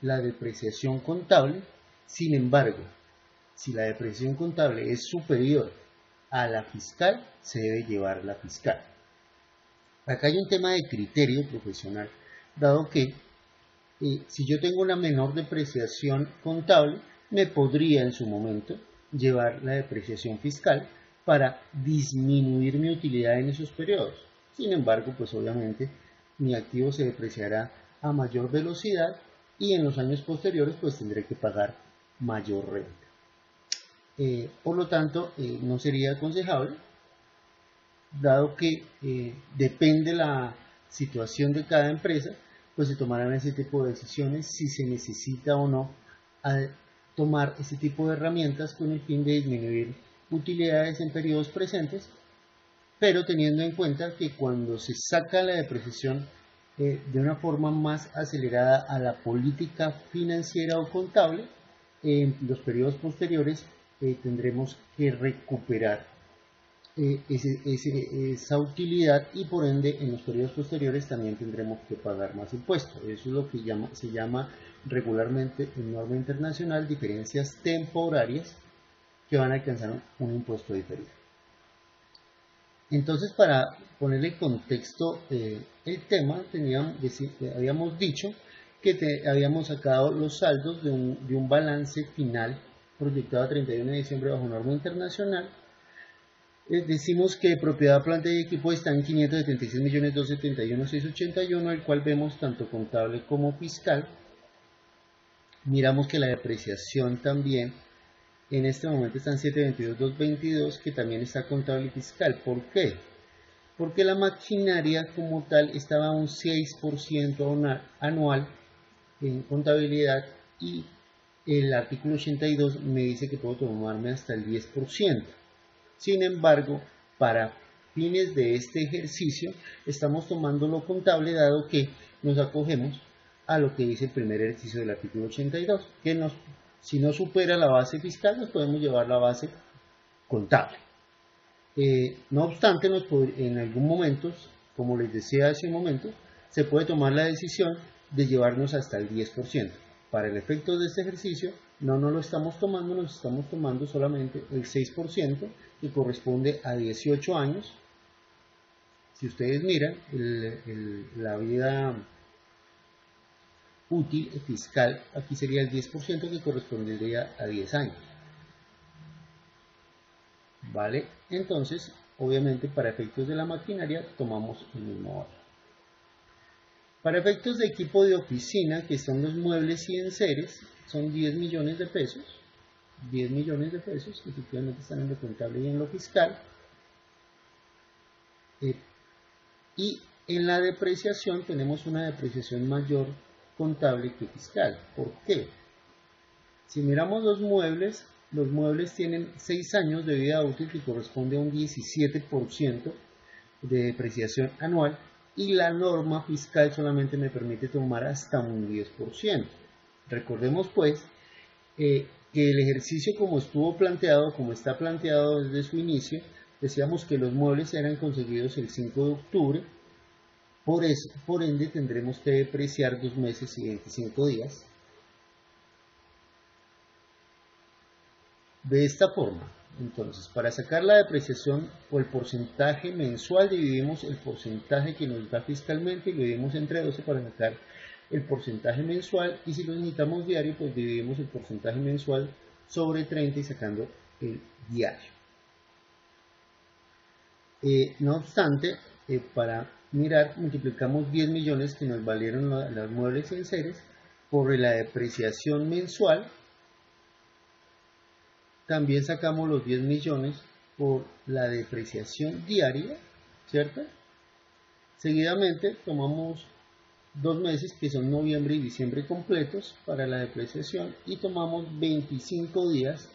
la depreciación contable. Sin embargo, si la depreciación contable es superior a la fiscal, se debe llevar la fiscal. Acá hay un tema de criterio profesional, dado que si yo tengo una menor depreciación contable, me podría en su momento llevar la depreciación fiscal para disminuir mi utilidad en esos periodos. Sin embargo, pues obviamente mi activo se depreciará a mayor velocidad y en los años posteriores pues tendré que pagar mayor renta. Por lo tanto, no sería aconsejable, dado que depende la situación de cada empresa, pues se tomarán ese tipo de decisiones si se necesita o no tomar ese tipo de herramientas con el fin de disminuir utilidades en periodos presentes, pero teniendo en cuenta que cuando se saca la depreciación de una forma más acelerada a la política financiera o contable, en los periodos posteriores tendremos que recuperar esa utilidad y por ende en los periodos posteriores también tendremos que pagar más impuestos. Eso es lo que se llama regularmente en norma internacional diferencias temporarias que van a alcanzar un impuesto diferido. Entonces, para ponerle en contexto el tema, habíamos dicho que habíamos sacado los saldos de un balance final proyectado a 31 de diciembre bajo norma internacional. Decimos que propiedad, planta y equipo está en 576.271.681, el cual vemos tanto contable como fiscal. Miramos que la depreciación también en este momento está en 722.222, que también está contable y fiscal. ¿Por qué? porque la maquinaria como tal estaba a un 6% anual en contabilidad y el artículo 82 me dice que puedo tomarme hasta el 10%. Sin embargo, para fines de este ejercicio estamos tomando lo contable, dado que nos acogemos a lo que dice el primer ejercicio del artículo 82, que si no supera la base fiscal nos podemos llevar la base contable. No obstante, en algún momento, como les decía hace un momento, se puede tomar la decisión de llevarnos hasta el 10%. Para el efecto de este ejercicio, no nos lo estamos tomando, nos estamos tomando solamente el 6%, que corresponde a 18 años. Si ustedes miran, la vida útil fiscal, aquí sería el 10%, que correspondería a 10 años. ¿Vale? Entonces, obviamente, para efectos de la maquinaria, tomamos el mismo valor. Para efectos de equipo de oficina, que son los muebles y enseres, son 10 millones de pesos. 10 millones de pesos, que efectivamente están en lo contable y en lo fiscal. Y en la depreciación tenemos una depreciación mayor contable que fiscal. ¿Por qué? Si miramos los muebles tienen 6 años de vida útil, que corresponde a un 17% de depreciación anual, y la norma fiscal solamente me permite tomar hasta un 10%. Recordemos pues que el ejercicio como está planteado desde su inicio, decíamos que los muebles eran conseguidos el 5 de octubre, por ende tendremos que depreciar 2 meses y 25 días. De esta forma, entonces, para sacar la depreciación o el porcentaje mensual, dividimos el porcentaje que nos da fiscalmente y lo dividimos entre 12 para sacar el porcentaje mensual, y si lo necesitamos diario, pues dividimos el porcentaje mensual sobre 30 y sacando el diario. No obstante, para mirar, multiplicamos 10 millones que nos valieron los muebles y enseres por la depreciación mensual. También sacamos los 10 millones por la depreciación diaria, ¿cierto? Seguidamente tomamos 2 meses, que son noviembre y diciembre completos, para la depreciación, y tomamos 25 días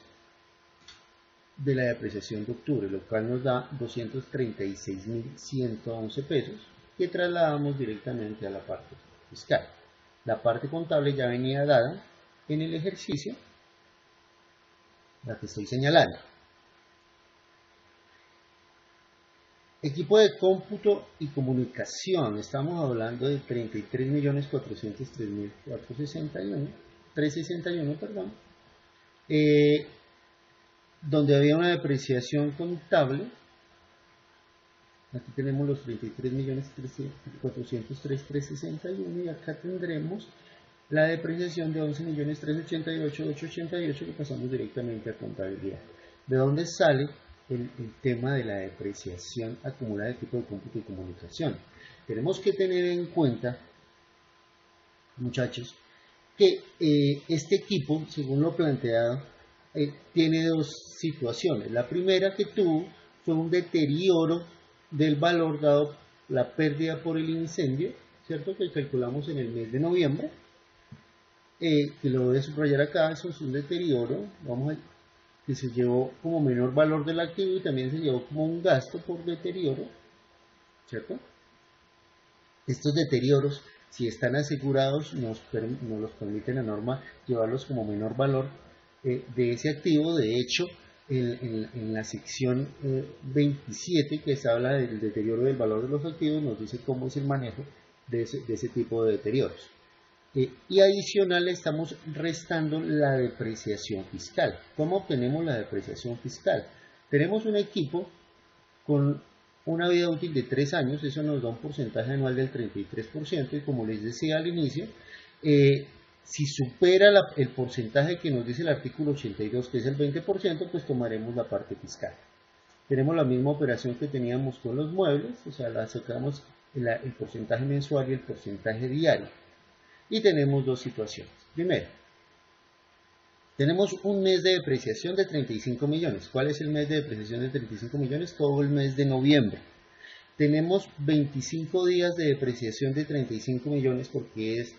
de la depreciación de octubre, lo cual nos da 236.111 pesos, que trasladamos directamente a la parte fiscal. La parte contable ya venía dada en el ejercicio, la que estoy señalando. Equipo de cómputo y comunicación, estamos hablando de 33.403.361, perdón, donde había una depreciación contable. Aquí tenemos los 33.403.361, y acá tendremos la depreciación de 11.388.888, que pasamos directamente a contabilidad. ¿De dónde sale el tema de la depreciación acumulada de equipo de cómputo y comunicación? Tenemos que tener en cuenta, muchachos, que este equipo, según lo planteado, tiene dos situaciones. La primera que tuvo fue un deterioro del valor dado la pérdida por el incendio, ¿cierto? Que calculamos en el mes de noviembre. Que lo voy a subrayar acá, eso es un deterioro, que se llevó como menor valor del activo, y también se llevó como un gasto por deterioro, ¿cierto? Estos deterioros, si están asegurados, nos los permite la norma llevarlos como menor valor de ese activo. De hecho, en la sección 27, que se habla del deterioro del valor de los activos, nos dice cómo es el manejo de ese tipo de deterioros. Y adicional, estamos restando la depreciación fiscal. ¿Cómo obtenemos la depreciación fiscal? Tenemos un equipo con una vida útil de 3 años, eso nos da un porcentaje anual del 33%, y como les decía al inicio, si supera el porcentaje que nos dice el artículo 82, que es el 20%, pues tomaremos la parte fiscal. Tenemos la misma operación que teníamos con los muebles, o sea, la sacamos el porcentaje mensual y el porcentaje diario. Y tenemos dos situaciones. Primero, tenemos un mes de depreciación de 35 millones. ¿Cuál es el mes de depreciación de 35 millones? Todo el mes de noviembre. tenemos 25 días de depreciación de 35 millones porque es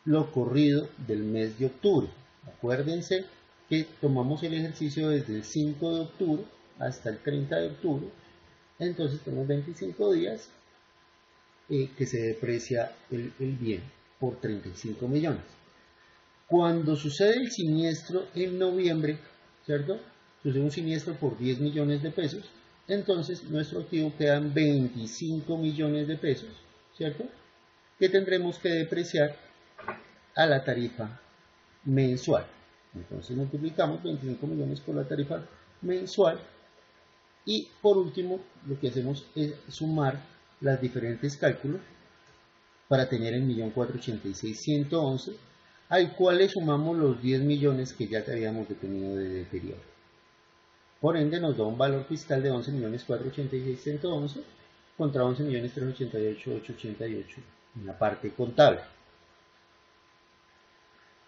lo corrido del mes de octubre. Acuérdense que tomamos el ejercicio desde el 5 de octubre hasta el 30 de octubre, entonces tenemos 25 días que se deprecia el bien por 35 millones. Cuando sucede el siniestro en noviembre, ¿cierto? Sucede un siniestro por 10 millones de pesos, entonces nuestro activo queda en 25 millones de pesos, ¿cierto? Que tendremos que depreciar a la tarifa mensual. Entonces multiplicamos 25 millones por la tarifa mensual y por último lo que hacemos es sumar los diferentes cálculos para tener el 1.486.111, al cual le sumamos los 10 millones que ya habíamos detenido de deterioro. Por ende nos da un valor fiscal de 11.486.111 contra 11.388.888 en la parte contable.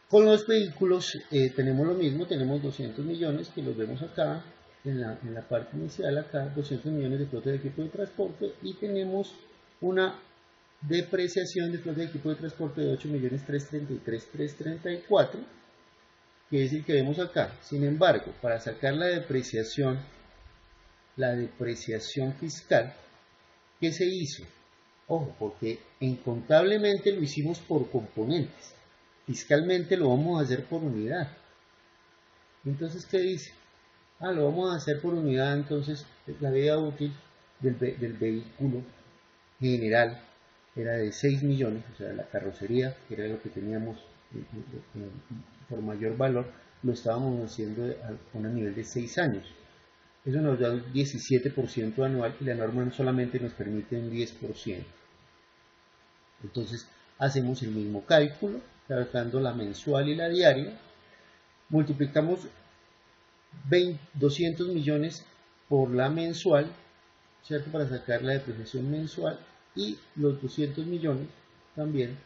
Con los vehículos tenemos lo mismo, tenemos 200 millones que los vemos acá en la parte inicial, acá 200 millones de flota de equipo de transporte y tenemos una depreciación de flota de equipo de transporte de 8.333.334, que es el que vemos acá. Sin embargo, para sacar la depreciación fiscal, ¿qué se hizo? Ojo, porque contablemente lo hicimos por componentes. Fiscalmente lo vamos a hacer por unidad. Entonces, ¿qué dice? Lo vamos a hacer por unidad, entonces la vida útil del vehículo general era de 6 millones, o sea, la carrocería, que era lo que teníamos por mayor valor, lo estábamos haciendo a un nivel de 6 años. Eso nos da un 17% anual y la norma solamente nos permite un 10%. Entonces, hacemos el mismo cálculo, trabajando la mensual y la diaria, multiplicamos 200 millones por la mensual, ¿cierto? Para sacar la depreciación mensual y los 200 millones también,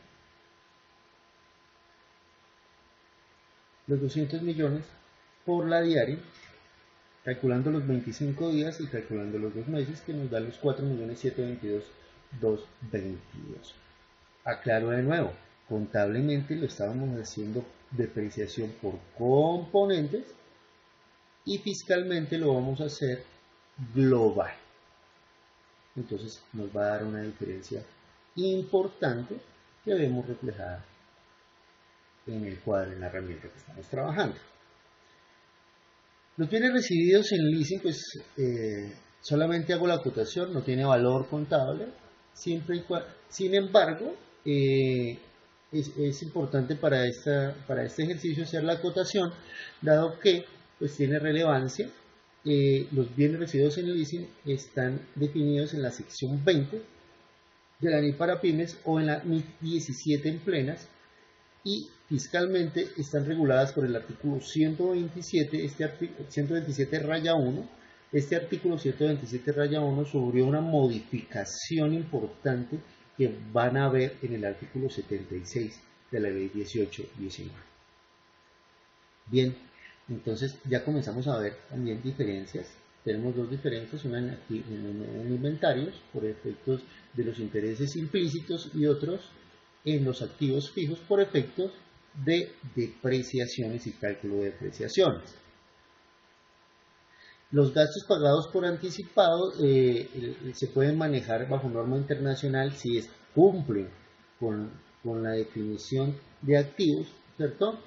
los 200 millones por la diaria, calculando los 25 días y calculando los 2 meses, que nos da los 4.722.222. Aclaro de nuevo, contablemente lo estábamos haciendo depreciación por componentes y fiscalmente lo vamos a hacer global. Entonces nos va a dar una diferencia importante que vemos reflejada en el cuadro, en la herramienta que estamos trabajando. Los bienes recibidos en leasing, pues solamente hago la acotación, no tiene valor contable, siempre y cuando, sin embargo, es importante para este ejercicio hacer la acotación, dado que pues tiene relevancia. Los bienes recibidos en leasing están definidos en la sección 20 de la NIF para pymes o en la NIF 17 en plenas y fiscalmente están reguladas por el artículo 127, 127 raya 1. Este artículo 127 raya 1 sufrió una modificación importante que van a ver en el artículo 76 de la ley 1819. Bien, entonces ya comenzamos a ver también diferencias. Tenemos dos diferencias, una en inventarios por efectos de los intereses implícitos y otros en los activos fijos por efectos de depreciaciones y cálculo de depreciaciones. Los gastos pagados por anticipado se pueden manejar bajo norma internacional si cumplen con la definición de activos, ¿cierto?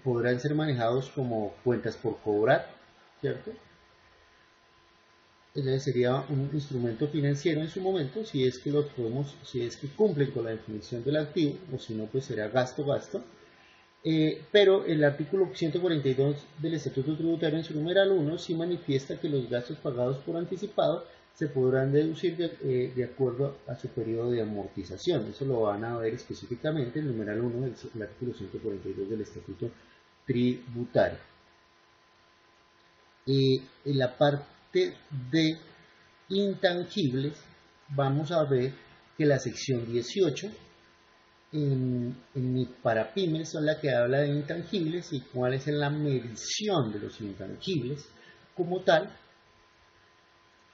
Podrán ser manejados como cuentas por cobrar, ¿cierto? Ese sería un instrumento financiero en su momento, si es que cumplen con la definición del activo, o si no, pues será gasto. Pero el artículo 142 del Estatuto Tributario en su numeral 1 sí manifiesta que los gastos pagados por anticipado se podrán deducir de acuerdo a su periodo de amortización. Eso lo van a ver específicamente en el numeral 1 del artículo 142 del Estatuto Tributario. En la parte de intangibles vamos a ver que la sección 18 en para pymes son la que habla de intangibles y cuál es la medición de los intangibles como tal.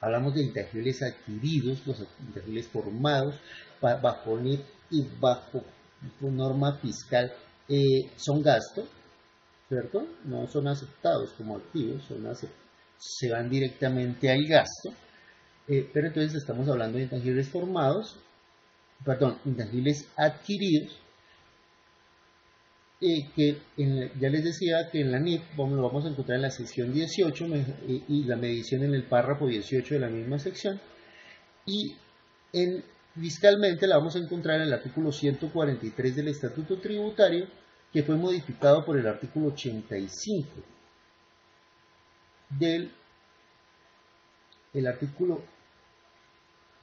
Hablamos de intangibles adquiridos, los intangibles formados bajo NIF y bajo norma fiscal son gastos, ¿cierto? No son aceptados como activos, se van directamente al gasto, pero entonces estamos hablando de intangibles intangibles adquiridos, que ya les decía que en la NIF lo vamos a encontrar en la sección 18 y la medición en el párrafo 18 de la misma sección, y fiscalmente la vamos a encontrar en el artículo 143 del Estatuto Tributario, que fue modificado por el artículo 85 el artículo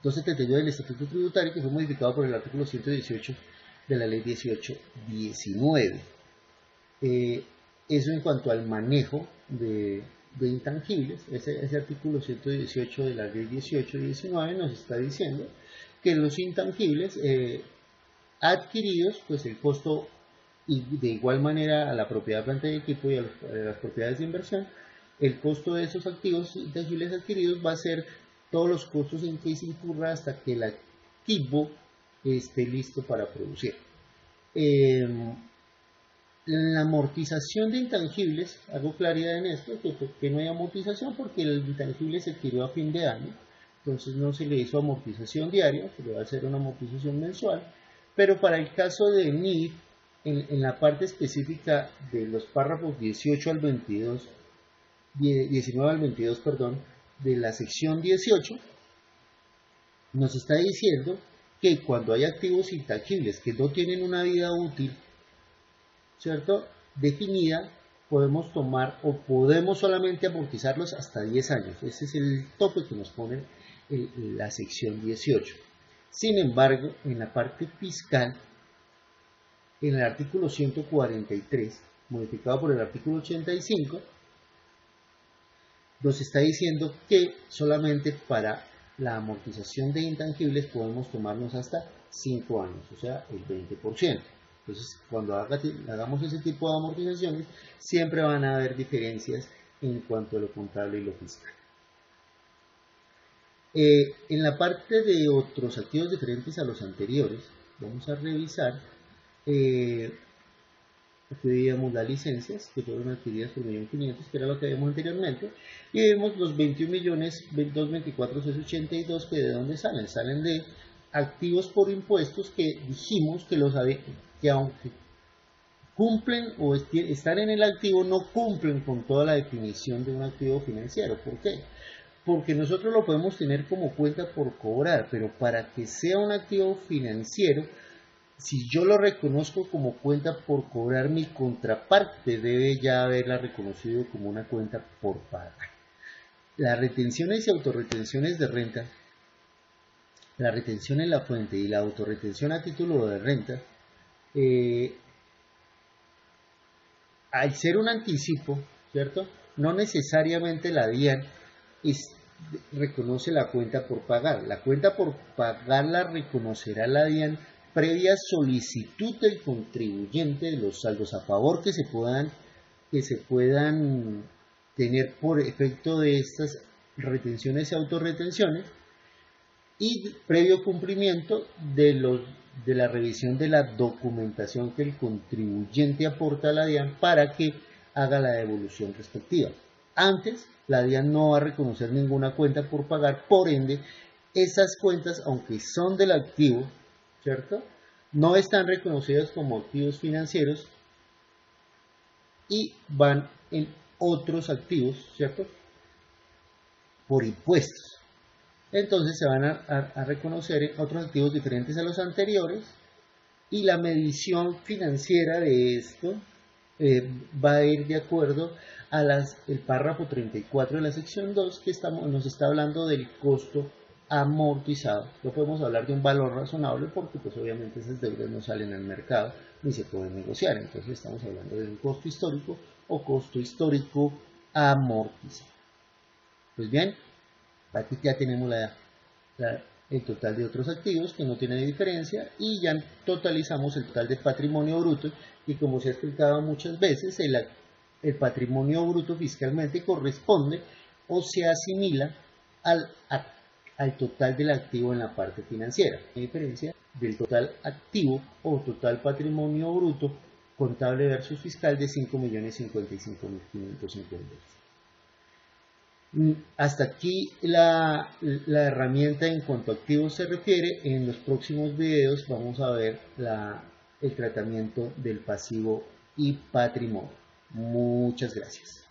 272 del Estatuto Tributario, que fue modificado por el artículo 118 de la Ley 1819. Eso en cuanto al manejo de intangibles. Ese artículo 118 de la Ley 1819 nos está diciendo que los intangibles adquiridos, pues el costo, y de igual manera a la propiedad, planta y equipo y a las propiedades de inversión, el costo de esos activos intangibles adquiridos va a ser todos los costos en que se incurra hasta que el activo esté listo para producir. La amortización de intangibles, hago claridad en esto, que no hay amortización porque el intangible se adquirió a fin de año, entonces no se le hizo amortización diaria, se le va a hacer una amortización mensual, pero para el caso de NIF, en la parte específica de los párrafos 19 al 22, de la sección 18, nos está diciendo que cuando hay activos intangibles que no tienen una vida útil, ¿cierto?, definida, podemos tomar o podemos solamente amortizarlos hasta 10 años. Ese es el tope que nos pone la sección 18. Sin embargo, en la parte fiscal, en el artículo 143, modificado por el artículo 85, nos está diciendo que solamente para la amortización de intangibles podemos tomarnos hasta 5 años, o sea, el 20%. Entonces, cuando hagamos ese tipo de amortizaciones, siempre van a haber diferencias en cuanto a lo contable y lo fiscal. En la parte de otros activos diferentes a los anteriores, vamos a revisar, aquí veíamos las licencias que fueron adquiridas por 1.500.000, que era lo que vimos anteriormente, y vemos los 21.224.682, que de dónde salen. Salen de activos por impuestos que dijimos que aunque cumplen o están en el activo, no cumplen con toda la definición de un activo financiero. ¿Por qué? Porque nosotros lo podemos tener como cuenta por cobrar, pero para que sea un activo financiero, si yo lo reconozco como cuenta por cobrar, mi contraparte debe ya haberla reconocido como una cuenta por pagar. Las retenciones y autorretenciones de renta, la retención en la fuente y la autorretención a título de renta, al ser un anticipo, ¿cierto?, no necesariamente la DIAN reconoce la cuenta por pagar. La cuenta por pagar la reconocerá la DIAN previa solicitud del contribuyente de los saldos a favor que se puedan tener por efecto de estas retenciones y autorretenciones, y previo cumplimiento de la revisión de la documentación que el contribuyente aporta a la DIAN para que haga la devolución respectiva. Antes, la DIAN no va a reconocer ninguna cuenta por pagar, por ende, esas cuentas, aunque son del activo, ¿cierto?, no están reconocidas como activos financieros y van en otros activos, ¿cierto?, por impuestos. Entonces se van a reconocer otros activos diferentes a los anteriores, y la medición financiera de esto va a ir de acuerdo a el párrafo 34 de la sección 2, que nos está hablando del costo amortizado. No podemos hablar de un valor razonable porque pues obviamente esas deudas no salen al mercado ni se pueden negociar. Entonces estamos hablando de un costo histórico o costo histórico amortizado. Pues bien, aquí ya tenemos el total de otros activos que no tiene diferencia, y ya totalizamos el total de patrimonio bruto, y como se ha explicado muchas veces, el patrimonio bruto fiscalmente corresponde o se asimila al total del activo en la parte financiera, a diferencia del total activo o total patrimonio bruto contable versus fiscal de 5.055.552. Hasta aquí la herramienta en cuanto a activos se refiere. En los próximos videos vamos a ver el tratamiento del pasivo y patrimonio. Muchas gracias.